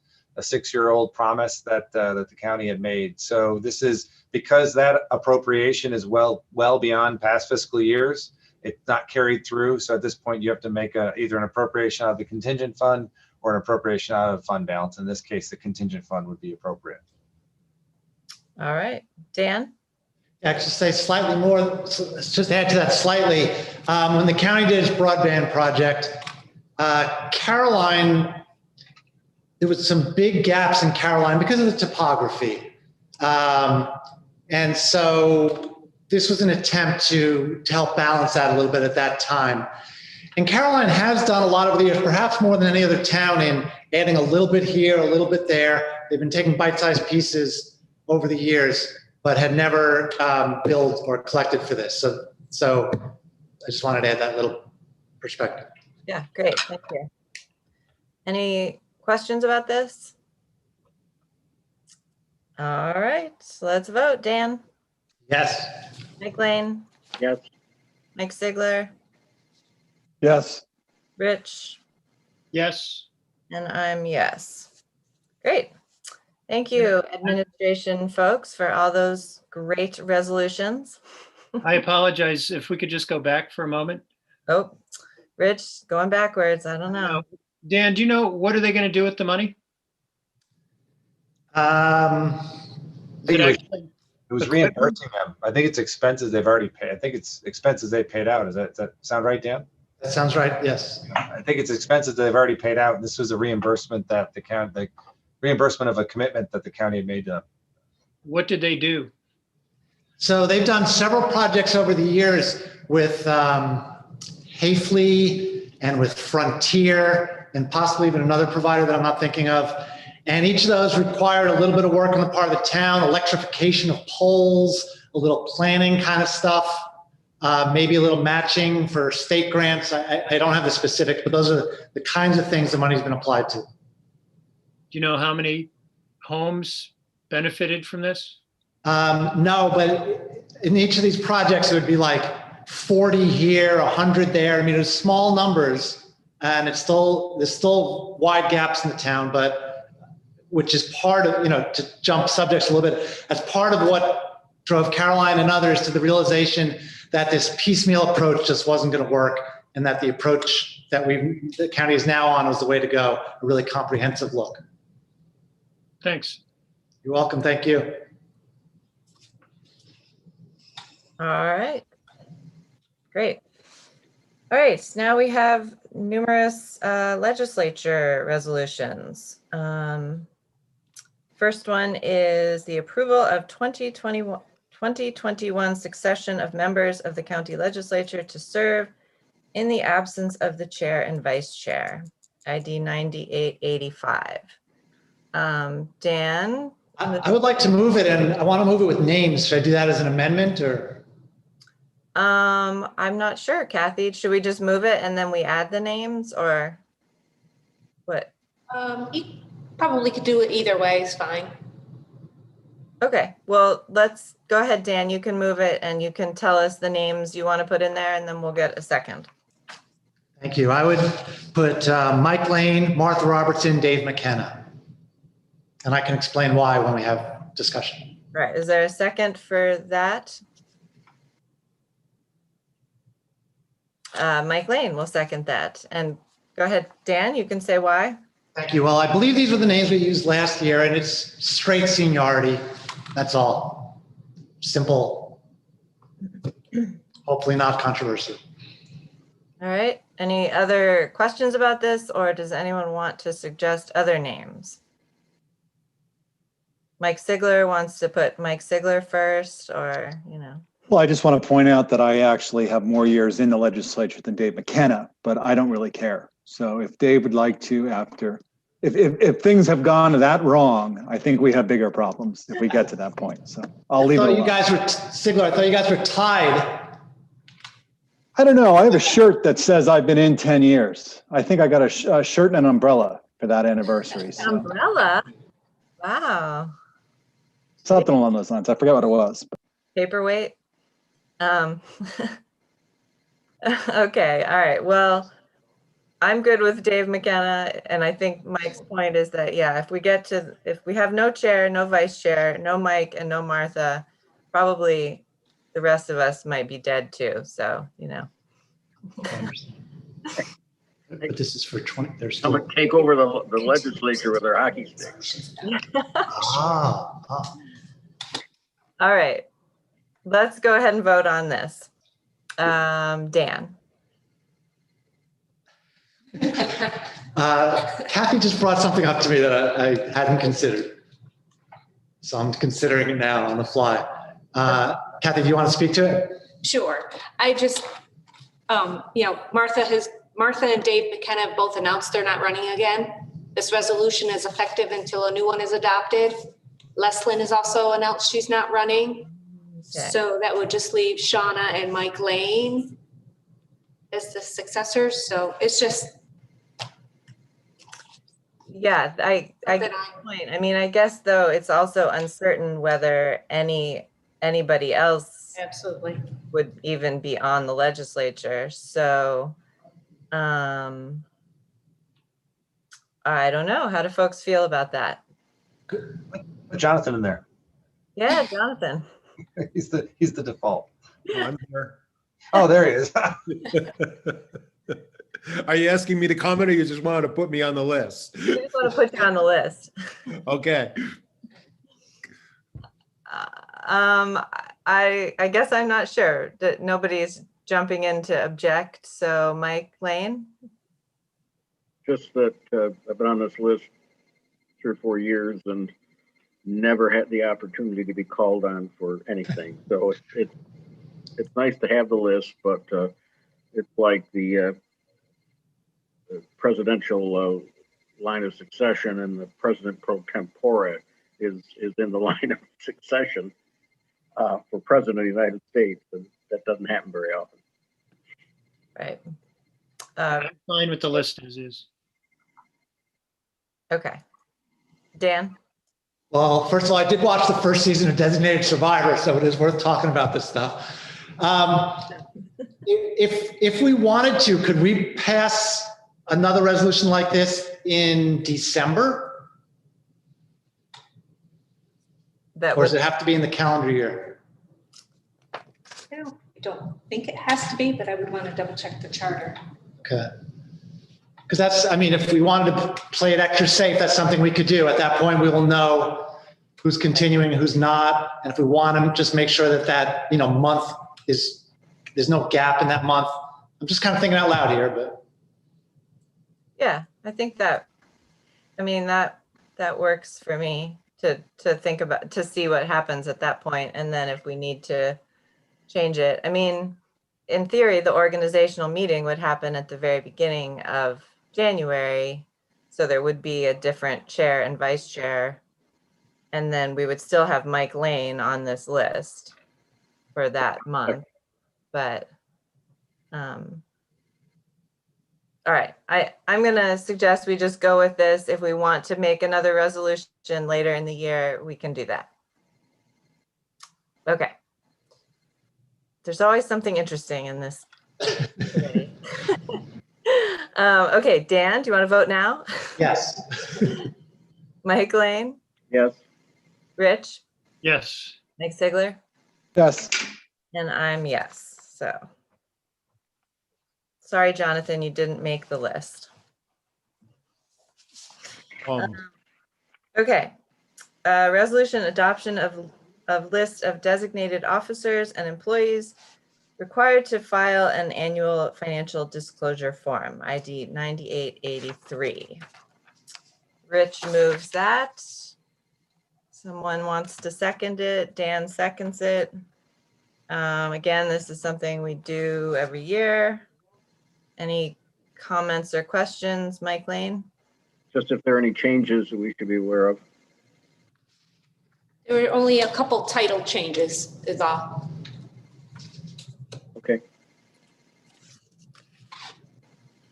promise that the county had made. So this is because that appropriation is well beyond past fiscal years. It's not carried through. So at this point, you have to make either an appropriation out of the contingent fund or an appropriation out of fund balance. In this case, the contingent fund would be appropriate. All right, Dan? Yeah, just say slightly more, let's just add to that slightly. When the county did its broadband project, Caroline, there was some big gaps in Caroline because of the topography. And so this was an attempt to help balance that a little bit at that time. And Caroline has done a lot over the years, perhaps more than any other town, in adding a little bit here, a little bit there. They've been taking bite-sized pieces over the years, but had never billed or collected for this. So I just wanted to add that little perspective. Yeah, great. Thank you. Any questions about this? All right, so let's vote. Dan, Yes. Mike Lane, Yes. Mike Sigler, Yes. Rich, Yes. and I'm yes. Great. Thank you, administration folks, for all those great resolutions. I apologize. If we could just go back for a moment. Oh, Rich, going backwards. I don't know. Dan, do you know, what are they going to do with the money? It was reimbursing them. I think it's expenses they've already paid. I think it's expenses they paid out. Does that sound right, Dan? That sounds right, yes. I think it's expenses they've already paid out. And this was a reimbursement that the reimbursement of a commitment that the county had made to. What did they do? So they've done several projects over the years with Hafley and with Frontier and possibly even another provider that I'm not thinking of. And each of those required a little bit of work on the part of the town, electrification of poles, a little planning kind of stuff, maybe a little matching for state grants. I don't have the specifics, but those are the kinds of things the money's been applied to. Do you know how many homes benefited from this? No, but in each of these projects, it would be like 40 here, 100 there. I mean, it's small numbers, and there's still wide gaps in the town, but which is part of, to jump subjects a little bit, as part of what drove Caroline and others to the realization that this piecemeal approach just wasn't going to work, and that the approach that the county is now on was the way to go, a really comprehensive look. Thanks. You're welcome. Thank you. All right. Great. All right, now we have numerous legislature resolutions. First one is the approval of 2021 succession of members of the county legislature to serve in the absence of the chair and vice chair, ID 9885. Dan? I would like to move it, and I want to move it with names. Should I do that as an amendment, or? I'm not sure, Kathy. Should we just move it and then we add the names, or what? You probably could do it either way, it's fine. Okay, well, let's go ahead, Dan. You can move it and you can tell us the names you want to put in there, and then we'll get a second. Thank you. I would put Mike Lane, Martha Robertson, Dave McKenna. And I can explain why when we have discussion. Right, is there a second for that? Mike Lane will second that. And go ahead, Dan, you can say why. Thank you. Well, I believe these were the names we used last year, and it's straight seniority. That's all. Simple. Hopefully not controversial. All right, any other questions about this, or does anyone want to suggest other names? Mike Sigler wants to put Mike Sigler first, or, Well, I just want to point out that I actually have more years in the legislature than Dave McKenna, but I don't really care. So if Dave would like to, if things have gone that wrong, I think we have bigger problems if we get to that point. So I'll leave it alone. Sigler, I thought you guys were tied. I don't know. I have a shirt that says I've been in 10 years. I think I got a shirt and an umbrella for that anniversary. So. Umbrella? Wow. Something along those lines. I forgot what it was. Paperweight? Okay, all right. Well, I'm good with Dave McKenna, and I think Mike's point is that, yeah, if we have no chair, no vice chair, no Mike, and no Martha, probably the rest of us might be dead too. So, But this is for 20. There's I'm gonna take over the legislature with their hockey sticks. All right, let's go ahead and vote on this. Dan. Kathy just brought something up to me that I hadn't considered. So I'm considering it now on the fly. Kathy, do you want to speak to it? Sure. I just, Martha and Dave McKenna have both announced they're not running again. This resolution is effective until a new one is adopted. Leslyn has also announced she's not running. Okay. So that would just leave Shauna and Mike Lane as the successors. So it's just. Yeah, I get the point. I mean, I guess though, it's also uncertain whether anybody else Absolutely. would even be on the legislature. So, I don't know. How do folks feel about that? Put Jonathan in there. Yeah, Jonathan. He's the default. I'm here. Oh, there he is. Are you asking me to comment or you just wanted to put me on the list? I just want to put you on the list. Okay. I guess I'm not sure that nobody's jumping in to object. So Mike Lane. Just that I've been on this list 3 or 4 years and never had the opportunity to be called on for anything. So it's nice to have the list, but it's like the presidential line of succession, and the president pro tempore is in the line of succession for president of the United States, and that doesn't happen very often. Right. I'm fine with the list as is. Okay. Dan. Well, first of all, I did watch the first season of Designated Survivor, so it is worth talking about this stuff. If we wanted to, could we pass another resolution like this in December? Or does it have to be in the calendar year? I don't think it has to be, but I would want to double check the charter. Okay. Because that's, I mean, if we wanted to play it extra safe, that's something we could do. At that point, we will know who's continuing, who's not. And if we want to just make sure that month there's no gap in that month. I'm just kind of thinking out loud here, but. Yeah, I think that works for me to think about, to see what happens at that point, and then if we need to change it. I mean, in theory, the organizational meeting would happen at the very beginning of January, so there would be a different chair and vice chair, and then we would still have Mike Lane on this list for that month. But all right, I'm gonna suggest we just go with this. If we want to make another resolution later in the year, we can do that. Okay. There's always something interesting in this. Okay, Dan, do you want to vote now? Yes. Mike Lane? Yes. Rich? Yes. Mike Sigler? Yes. And I'm yes, so. Sorry, Jonathan, you didn't make the list. Okay, resolution adoption of list of designated officers and employees required to file an annual financial disclosure form, ID 9883. Rich moves that. Someone wants to second it. Dan seconds it. Again, this is something we do every year. Any comments or questions, Mike Lane? Just if there are any changes that we should be aware of. There were only a couple title changes is all. Okay.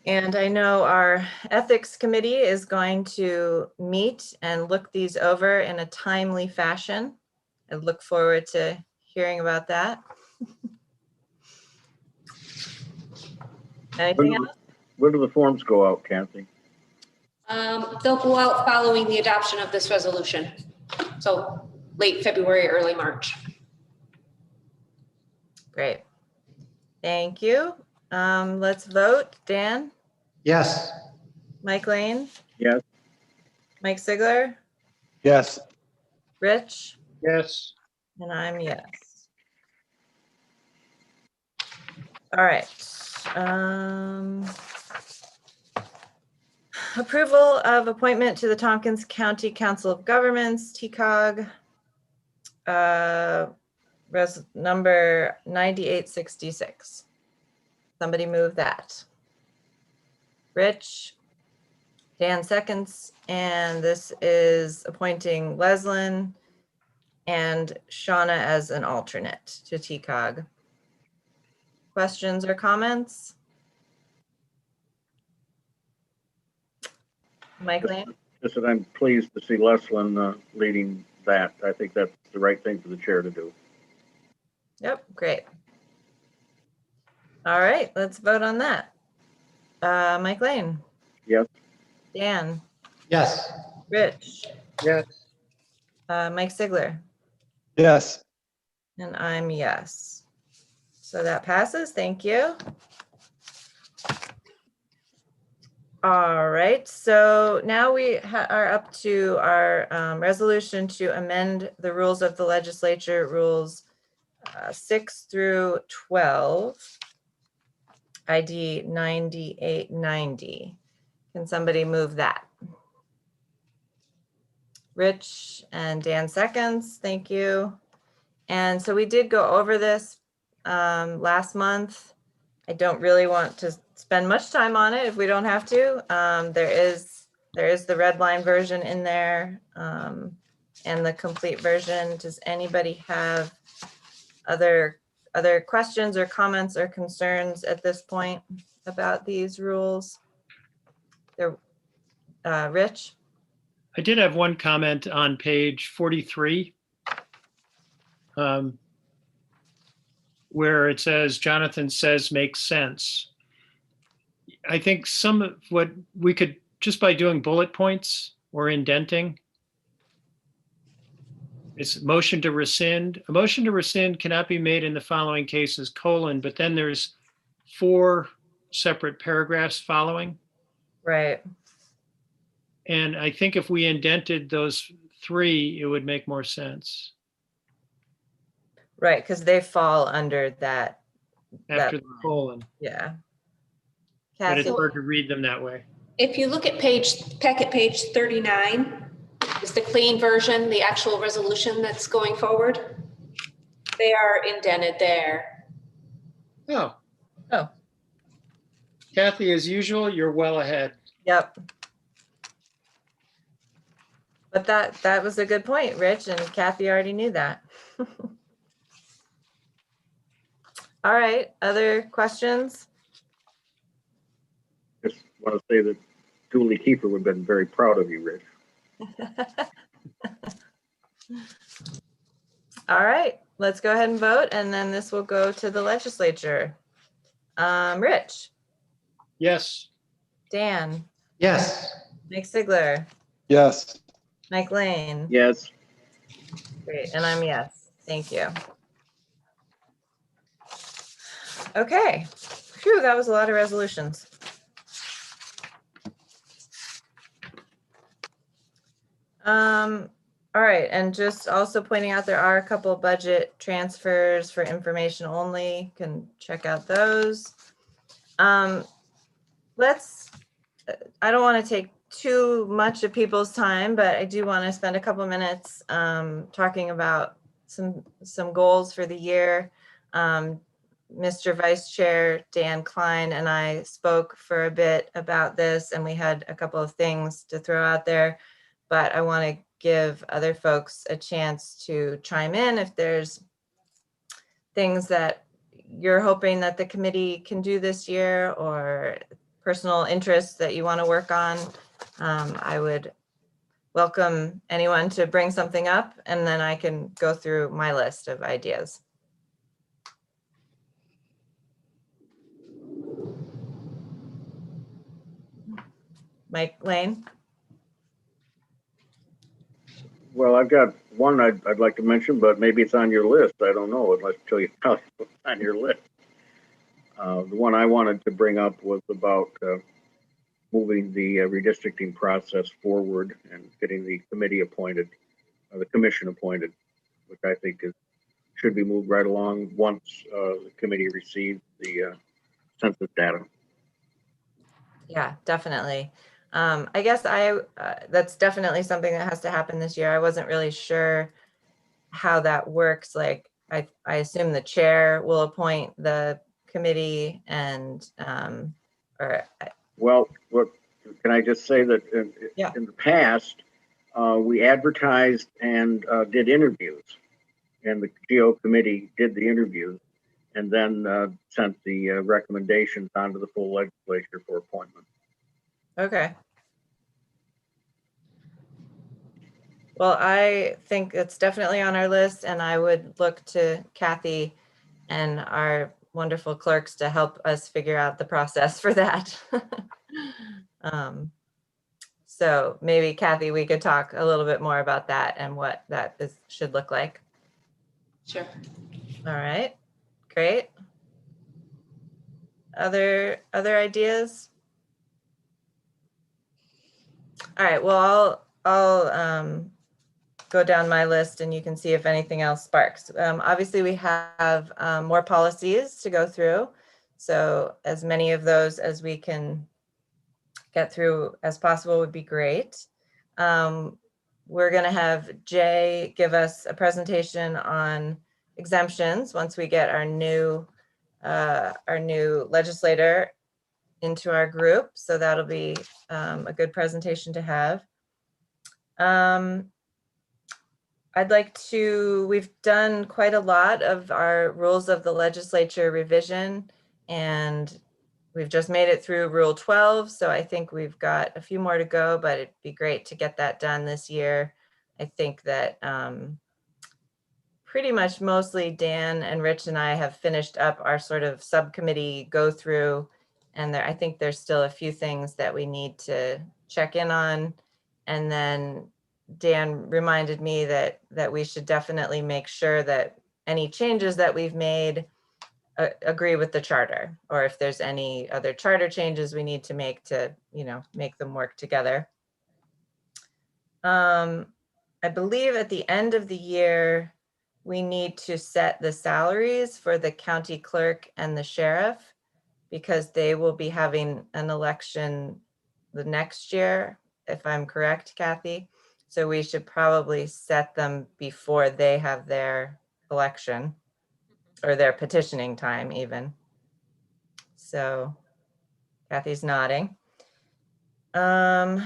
And I know our ethics committee is going to meet and look these over in a timely fashion. I look forward to hearing about that. Anything else? Where do the forms go out, Kathy? They'll go out following the adoption of this resolution. So late February, early March. Great. Thank you. Let's vote. Dan? Yes. Mike Lane? Yes. Mike Sigler? Yes. Rich? Yes. And I'm yes. All right. Approval of appointment to the Tompkins County Council of Governments, TCOG. number 9866. Somebody move that. Rich, Dan seconds, and this is appointing Leslin and Shauna as an alternate to TCOG. Questions or comments? Mike Lane? Just that I'm pleased to see Leslin leading that. I think that's the right thing for the chair to do. Yep, great. All right, let's vote on that. Mike Lane? Yes. Dan? Yes. Rich? Yes. Mike Sigler? Yes. And I'm yes. So that passes, thank you. All right, so now we are up to our resolution to amend the rules of the legislature, rules 6 through 12, ID 9890. Can somebody move that? Rich and Dan seconds, thank you. And so we did go over this last month. I don't really want to spend much time on it if we don't have to. There is the red line version in there and the complete version. Does anybody have other questions or comments or concerns at this point about these rules? They're, Rich? I did have one comment on page 43. Where it says, Jonathan says makes sense. I think some of what we could, just by doing bullet points or indenting, it's motion to rescind. A motion to rescind cannot be made in the following cases, colon, but then there's 4 separate paragraphs following. Right. And I think if we indented those 3, it would make more sense. Right, because they fall under that. After the colon. Yeah. But it's Cassie? hard to read them that way. If you look at packet page 39, is the clean version, the actual resolution that's going forward. They are indented there. Oh. Oh. Kathy, as usual, you're well ahead. Yep. But that was a good point, Rich, and Kathy already knew that. All right, other questions? Just want to say that Julie Kiefer would have been very proud of you, Rich. All right, let's go ahead and vote, and then this will go to the legislature. Rich? Yes. Dan? Yes. Mike Sigler? Yes. Mike Lane? Yes. Great, and I'm yes. Thank you. Okay. Phew, that was a lot of resolutions. All right, and just also pointing out there are a couple budget transfers for information only. Can check out those. I don't want to take too much of people's time, but I do want to spend a couple minutes talking about some goals for the year. Mr. Vice Chair Dan Klein and I spoke for a bit about this, and we had a couple of things to throw out there, but I want to give other folks a chance to chime in if there's things that you're hoping that the committee can do this year or personal interests that you want to work on. I would welcome anyone to bring something up, and then I can go through my list of ideas. Mike Lane? Well, I've got one I'd like to mention, but maybe it's on your list. I don't know unless I tell you what's on your list. The one I wanted to bring up was about moving the redistricting process forward and getting the committee appointed, the commission appointed, which I think should be moved right along once the committee receives the census data. Yeah, definitely. I guess that's definitely something that has to happen this year. I wasn't really sure how that works. Like, I assume the chair will appoint the committee and, or, Well, look, can I just say that Yeah. in the past, we advertised and did interviews. And the GO committee did the interviews and then sent the recommendations on to the full legislature for appointment. okay. Well, I think it's definitely on our list, and I would look to Kathy and our wonderful clerks to help us figure out the process for that. So maybe Kathy, we could talk a little bit more about that and what that should look like. Sure. All right, great. Other ideas? All right, well, I'll go down my list and you can see if anything else sparks. Obviously, we have more policies to go through. So as many of those as we can get through as possible would be great. We're going to have Jay give us a presentation on exemptions once we get our new legislator into our group. So that'll be a good presentation to have. We've done quite a lot of our rules of the legislature revision, and we've just made it through Rule 12. So I think we've got a few more to go, but it'd be great to get that done this year. I think that pretty much mostly Dan and Rich and I have finished up our sort of subcommittee go through. And I think there's still a few things that we need to check in on. And then Dan reminded me that we should definitely make sure that any changes that we've made agree with the charter, or if there's any other charter changes we need to make to, make them work together. I believe at the end of the year, we need to set the salaries for the county clerk and the sheriff, because they will be having an election the next year, if I'm correct, Kathy. So we should probably set them before they have their election or their petitioning time even. So Kathy's nodding. I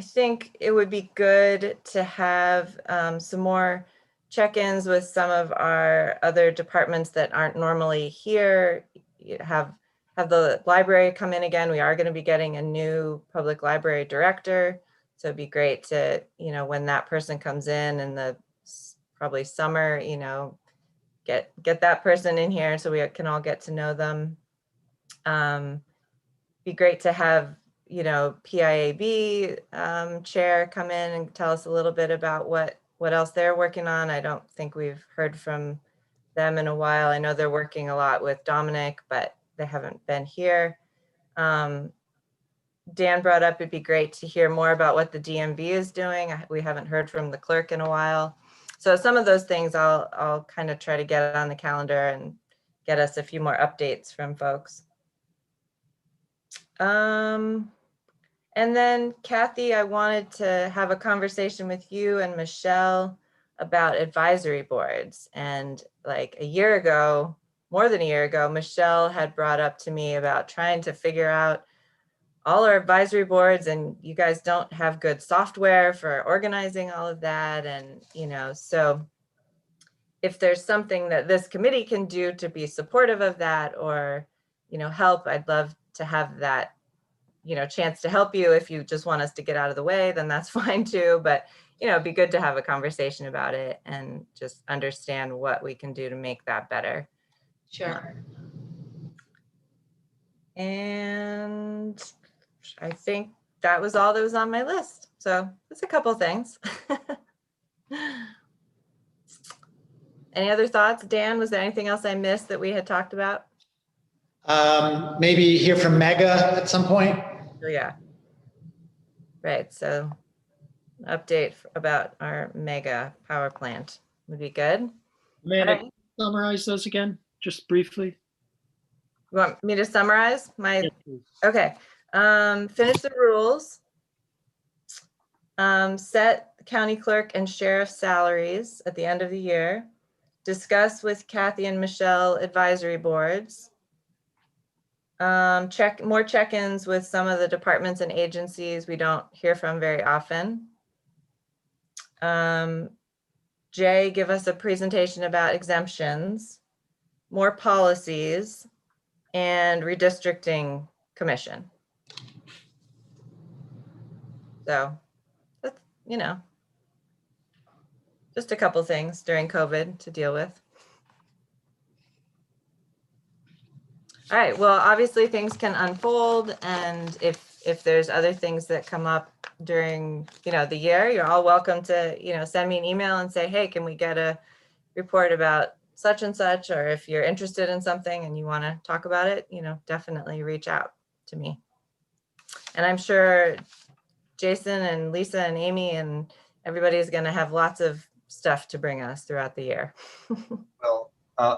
think it would be good to have some more check-ins with some of our other departments that aren't normally here. Have the library come in again. We are going to be getting a new public library director. So it'd be great to, when that person comes in the probably summer, get that person in here so we can all get to know them. Be great to have, PIAB chair come in and tell us a little bit about what else they're working on. I don't think we've heard from them in a while. I know they're working a lot with Dominic, but they haven't been here. Dan brought up it'd be great to hear more about what the DMV is doing. We haven't heard from the clerk in a while. So some of those things I'll kind of try to get on the calendar and get us a few more updates from folks. And then Kathy, I wanted to have a conversation with you and Michelle about advisory boards. And like a year ago, more than a year ago, Michelle had brought up to me about trying to figure out all our advisory boards, and you guys don't have good software for organizing all of that. And, so if there's something that this committee can do to be supportive of that or, help, I'd love to have that, chance to help you. If you just want us to get out of the way, then that's fine too. But, it'd be good to have a conversation about it and just understand what we can do to make that better. Sure. And I think that was all that was on my list. So it's a couple things. Any other thoughts? Dan, was there anything else I missed that we had talked about? Maybe hear from Mega at some point. Oh, yeah. Right. So update about our mega power plant would be good. Amanda, summarize those again, just briefly. You want me to summarize my? Yes, please. Okay. Finish the rules. Set county clerk and sheriff salaries at the end of the year. discuss with Kathy and Michelle advisory boards. More check-ins with some of the departments and agencies we don't hear from very often. Jay, give us a presentation about exemptions, more policies, and redistricting commission. So that's, you know, just a couple things during COVID to deal with. All right, well, obviously things can unfold, and if there's other things that come up during, you know, the year, you're all welcome to, you know, send me an email and say, hey, can we get a report about such and such, or if you're interested in something and you want to talk about it, you know, definitely reach out to me. And I'm sure Jason and Lisa and Amy and everybody's going to have lots of stuff to bring us throughout the year. Well,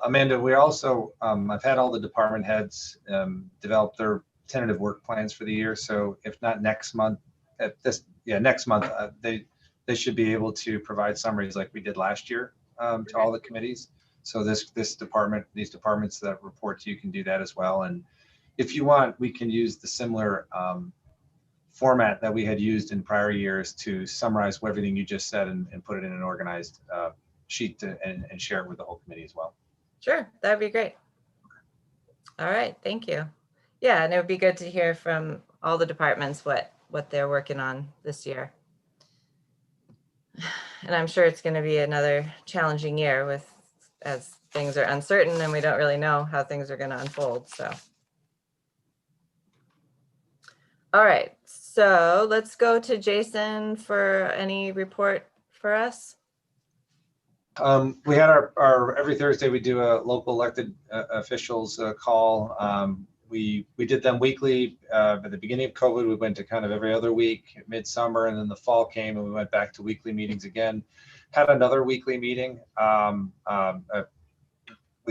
Amanda, we also, I've had all the department heads develop their tentative work plans for the year. So if not next month, next month, they should be able to provide summaries like we did last year to all the committees. So these departments that report to you can do that as well. And if you want, we can use the similar format that we had used in prior years to summarize everything you just said and put it in an organized sheet and share it with the whole committee as well. Sure, that'd be great. All right, thank you. Yeah, and it would be good to hear from all the departments what they're working on this year. And I'm sure it's going to be another challenging year as things are uncertain and we don't really know how things are going to unfold. So, all right, so let's go to Jason for any report for us. We had our every Thursday we do a local elected officials call. We did them weekly. At the beginning of COVID, we went to kind of every other week, midsummer, and then the fall came and we went back to weekly meetings again. Had another weekly meeting. We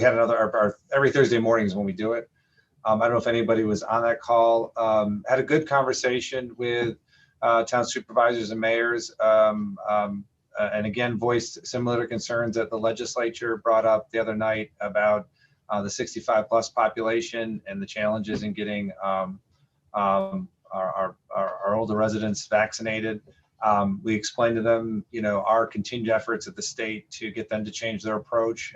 had our every Thursday mornings when we do it. I don't know if anybody was on that call. Had a good conversation with town supervisors and mayors. And again, voiced similar concerns that the legislature brought up the other night about the 65+ population and the challenges in getting our older residents vaccinated. We explained to them, you know, our continued efforts at the state to get them to change their approach,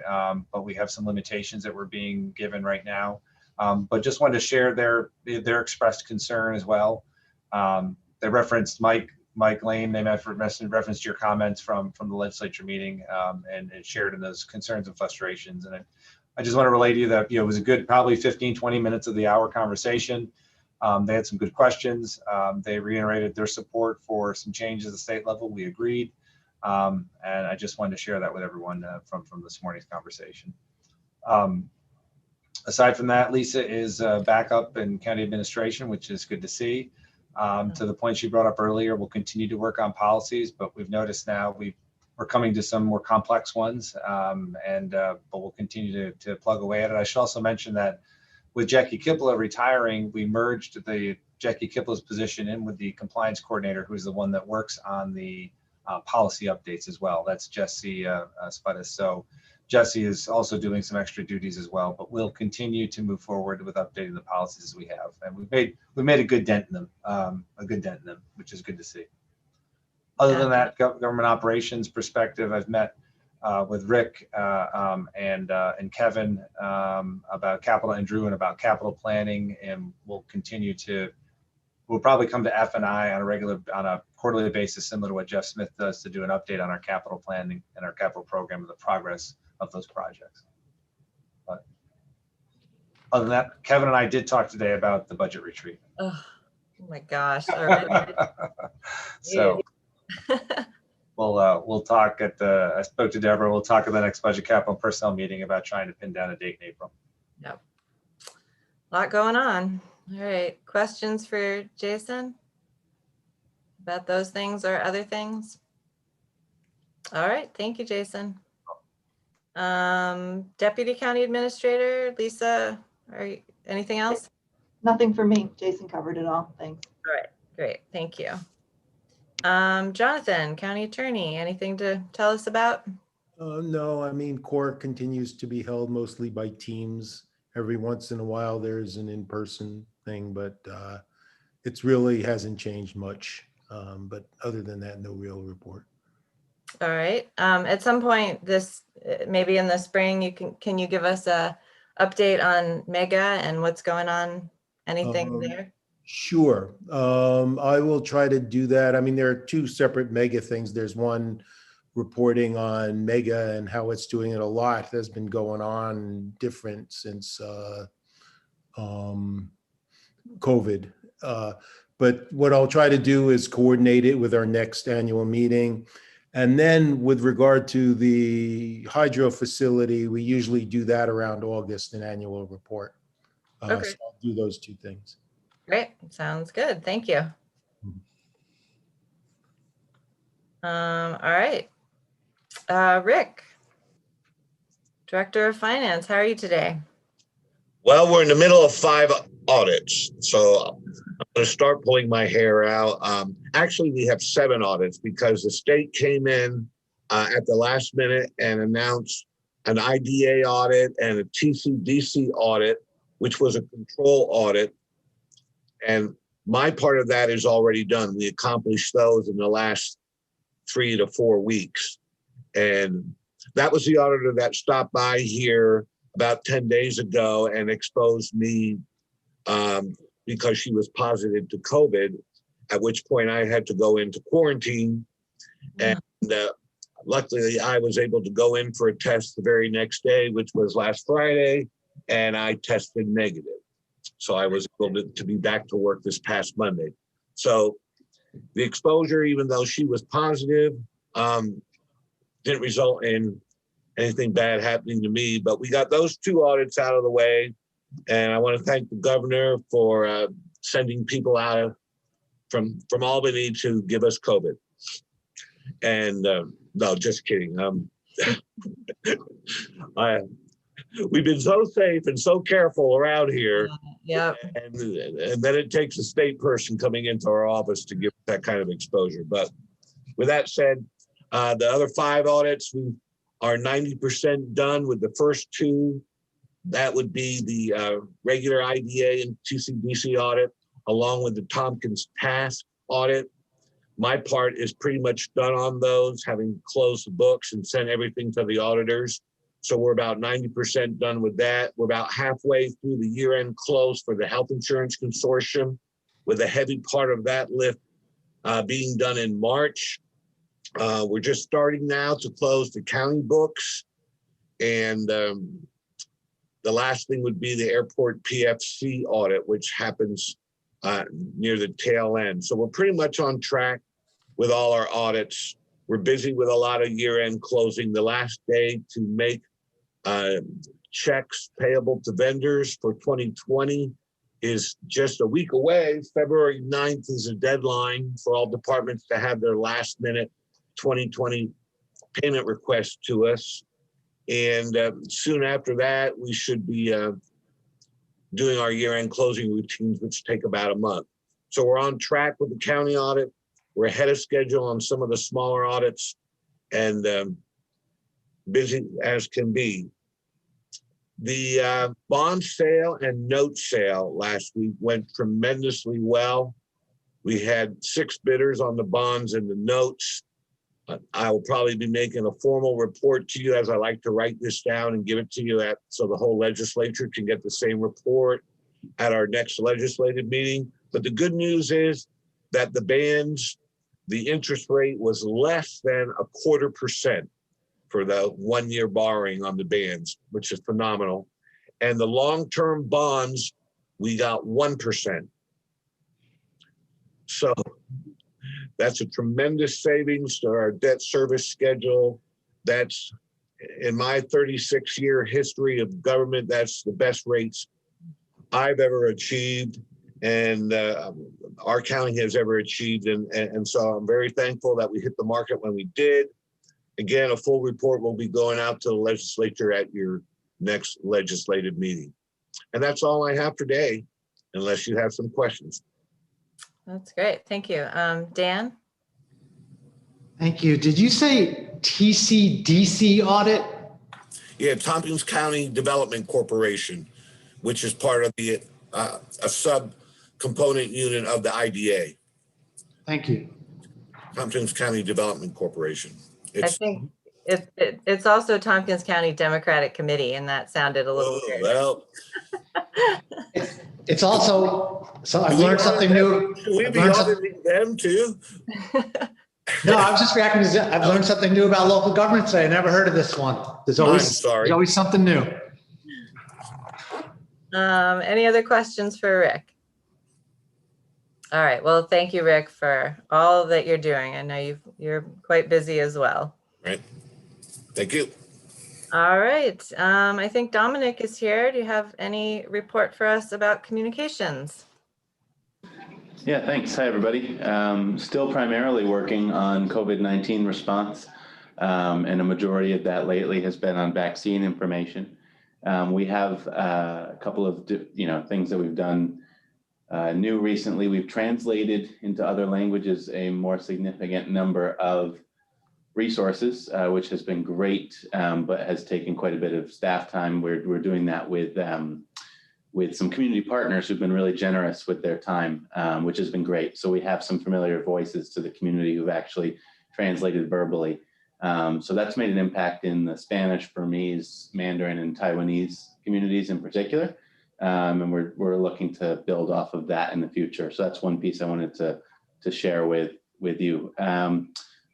but we have some limitations that we're being given right now. But just wanted to share their expressed concern as well. They referenced Mike Lane, they referenced your comments from the legislature meeting and shared in those concerns and frustrations. And I just want to relay to you that, you know, it was a good probably 15-20 minutes of the hour conversation. They had some good questions. They reiterated their support for some changes at the state level. We agreed. And I just wanted to share that with everyone from this morning's conversation. Aside from that, Lisa is back up in county administration, which is good to see. To the point she brought up earlier, we'll continue to work on policies, but we've noticed now we're coming to some more complex ones, but we'll continue to plug away at it. I should also mention that with Jackie Kipla retiring, we merged Jackie Kipla's position in with the compliance coordinator, who's the one that works on the policy updates as well. That's Jesse Spudis. So Jesse is also doing some extra duties as well, but we'll continue to move forward with updating the policies as we have. And we've made a good dent in them, which is good to see. Other than that, government operations perspective, I've met with Rick and Kevin about capital, and Drew, and about capital planning, and we'll probably come to F&I on a quarterly basis, similar to what Jeff Smith does, to do an update on our capital planning and our capital program and the progress of those projects. But other than that, Kevin and I did talk today about the budget retreat. Oh my gosh. All right. So we'll talk I spoke to Deborah. We'll talk at the next budget capital and personnel meeting about trying to pin down a date in April. Yep. A lot going on. All right. Questions for Jason about those things or other things? All right. Thank you, Jason. Deputy County Administrator, Lisa, anything else? Nothing for me. Jason covered it all. Thanks. All right. Great. Thank you. Jonathan, County Attorney, anything to tell us about? No, I mean, court continues to be held mostly by teams. Every once in a while, there's an in-person thing, but it's really hasn't changed much. But other than that, no real report. All right. At some point this, maybe in the spring, can you give us a update on Mega and what's going on? Anything there? Sure. I will try to do that. I mean, there are two separate Mega things. There's one reporting on Mega and how it's doing it. A lot has been going on different since COVID. But what I'll try to do is coordinate it with our next annual meeting. And then with regard to the hydro facility, we usually do that around August, an annual report. Okay. So I'll do those two things. Great. Sounds good. Thank you. All right. Rick, Director of Finance, how are you today? Well, we're in the middle of 5 audits, so I'm going to start pulling my hair out. Actually, we have 7 audits because the state came in at the last minute and announced an IDA audit and a TCDC audit, which was a control audit. And my part of that is already done. We accomplished those in the last 3 to 4 weeks. And that was the auditor that stopped by here about 10 days ago and exposed me because she was positive to COVID, at which point I had to go into quarantine. And luckily I was able to go in for a test the very next day, which was last Friday, and I tested negative. So I was able to be back to work this past Monday. So the exposure, even though she was positive, didn't result in anything bad happening to me, but we got those 2 audits out of the way. And I want to thank the governor for sending people out from Albany to give us COVID. And no, just kidding. We've been so safe and so careful around here. Yeah. And then it takes a state person coming into our office to give that kind of exposure. But with that said, the other 5 audits, we are 90% done with the first 2. That would be the regular IDA and TCDC audit, along with the Tompkins task audit. My part is pretty much done on those, having closed the books and sent everything to the auditors. So we're about 90% done with that. We're about halfway through the year-end close for the Health Insurance Consortium, with a heavy part of that lift being done in March. We're just starting now to close the county books. And the last thing would be the airport PFC audit, which happens near the tail end. So we're pretty much on track with all our audits. We're busy with a lot of year-end closing. The last day to make checks payable to vendors for 2020 is just a week away. February 9th is a deadline for all departments to have their last minute 2020 payment request to us. And soon after that, we should be doing our year-end closing routines, which take about a month. So we're on track with the county audit. We're ahead of schedule on some of the smaller audits, and busy as can be. The bond sale and note sale last week went tremendously well. We had 6 bidders on the bonds and the notes. I will probably be making a formal report to you, as I like to write this down and give it to you so the whole legislature can get the same report at our next legislative meeting. But the good news is that the bands, the interest rate was less than 0.25% for the 1-year borrowing on the bands, which is phenomenal. And the long-term bonds, we got 1%. So that's a tremendous savings to our debt service schedule. That's, in my 36-year history of government, that's the best rates I've ever achieved, and our county has ever achieved. And so I'm very thankful that we hit the market when we did. Again, a full report will be going out to the legislature at your next legislative meeting. And that's all I have today, unless you have some questions. That's great. Thank you. Dan? Thank you. Did you say TCDC audit? Yeah, Tompkins County Development Corporation, which is part of the a sub-component unit of the IDA. Thank you. Tompkins County Development Corporation. I think it's also Tompkins County Democratic Committee, and that sounded a little weird. Well, It's also, so I've learned something new. Should we I've be learned auditing them too? No, I was just reacting to, I've learned something new about local government today. I never heard of this one. There's I'm always, sorry. there's always something new. Any other questions for Rick? All right. Well, thank you, Rick, for all that you're doing. I know you're quite busy as well. Right. Thank you. All right. I think Dominic is here. Do you have any report for us about communications? Yeah, thanks. Hi, everybody. Still primarily working on COVID-19 response, and a majority of that lately has been on vaccine information. We have a couple of things that we've done new recently. We've translated into other languages a more significant number of resources, which has been great, but has taken quite a bit of staff time. We're doing that with some community partners who've been really generous with their time, which has been great. So we have some familiar voices to the community who've actually translated verbally. So that's made an impact in the Spanish, Burmese, Mandarin, and Taiwanese communities in particular. And we're looking to build off of that in the future. So that's one piece I wanted to share with you.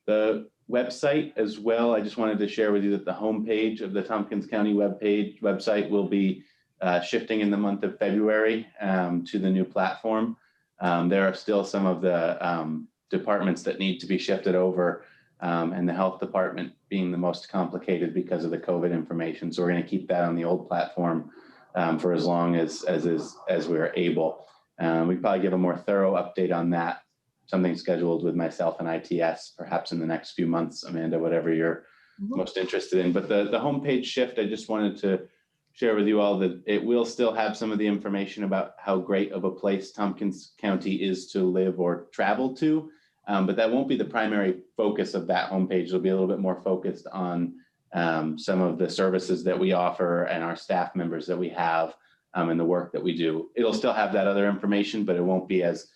The website as well, I just wanted to share with you that the homepage of the Tompkins County website will be shifting in the month of February to the new platform. There are still some of the departments that need to be shifted over, and the health department being the most complicated because of the COVID information. So we're going to keep that on the old platform for as long as we're able. We probably give a more thorough update on that, something scheduled with myself and ITS, perhaps in the next few months, Amanda, whatever you're most interested in. But the homepage shift, I just wanted to share with you all that it will still have some of the information about how great of a place Tompkins County is to live or travel to, but that won't be the primary focus of that homepage. It'll be a little bit more focused on some of the services that we offer and our staff members that we have, and the work that we do. It'll still have that other information, but it won't be as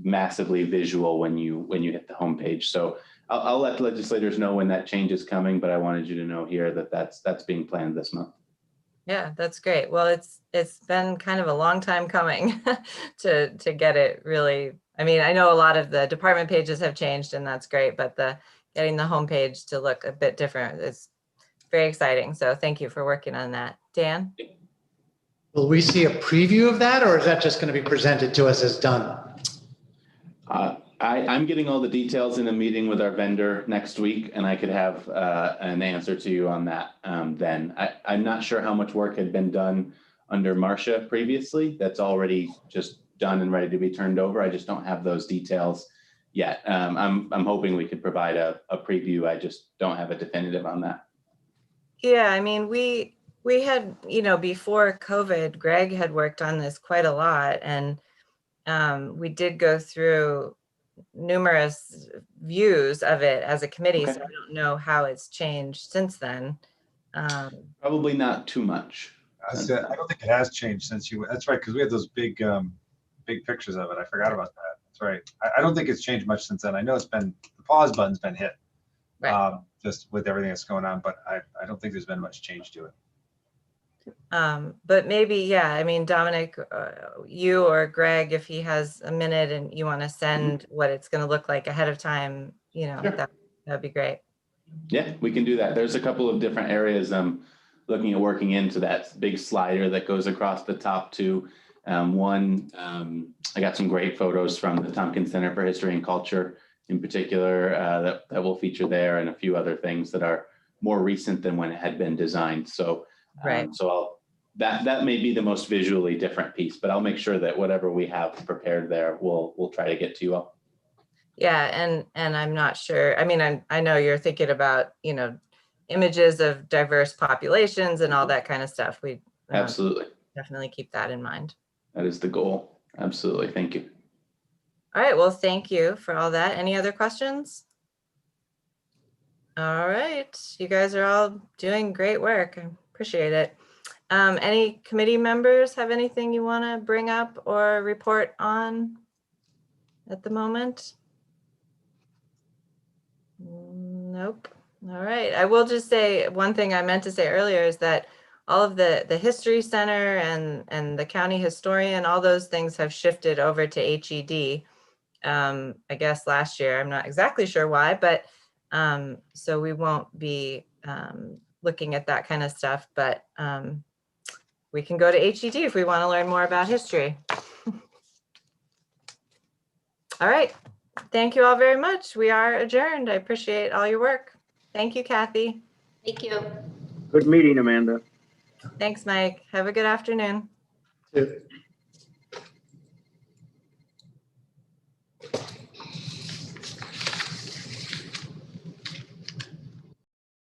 massively visual when you hit the homepage. So I'll let the legislators know when that change is coming, but I wanted you to know here that that's being planned this month. Yeah, that's great. Well, it's been kind of a long time coming to get it really. I mean, I know a lot of the department pages have changed, and that's great, but getting the homepage to look a bit different is very exciting. So thank you for working on that. Dan? Will we see a preview of that, or is that just going to be presented to us as done? I'm getting all the details in a meeting with our vendor next week, and I could have an answer to you on that then. I'm not sure how much work had been done under Marcia previously. That's already just done and ready to be turned over. I just don't have those details yet. I'm hoping we could provide a preview. I just don't have a definitive on that. Yeah, I mean, we had, before COVID, Greg had worked on this quite a lot, and we did go through numerous views of it as a committee. Okay. So I don't know how it's changed since then. Probably not too much. I don't think it has changed since that's right, because we had those big pictures of it. I forgot about that. That's right. I don't think it's changed much since then. I know the pause button's been hit, right. Just with everything that's going on, but I don't think there's been much change to it. But maybe, yeah, I mean, Dominic, you or Greg, if he has a minute and you want to send what it's going to look like ahead of time, sure. That'd be great. Yeah, we can do that. There's a couple of different areas I'm looking at working into that big slider that goes across the top two. One, I got some great photos from the Tompkins Center for History and Culture in particular that will feature there, and a few other things that are more recent than when it had been designed. So right. So that may be the most visually different piece, but I'll make sure that whatever we have prepared there, we'll try to get to you all. Yeah, and I'm not sure. I mean, I know you're thinking about images of diverse populations and all that kind of stuff. We absolutely definitely keep that in mind. That is the goal. Absolutely. Thank you. All right. Well, thank you for all that. Any other questions? All right, you guys are all doing great work. I appreciate it. Any committee members have anything you want to bring up or report on at the moment? Nope. All right. I will just say one thing I meant to say earlier is that all of the History Center and the county historian, all those things have shifted over to HED. I guess last year, I'm not exactly sure why, but so we won't be looking at that kind of stuff, but we can go to HED if we want to learn more about history. All right. Thank you all very much. We are adjourned. I appreciate all your work. Thank you, Kathy. Thank you. Good meeting, Amanda. Thanks, Mike. Have a good afternoon. Too.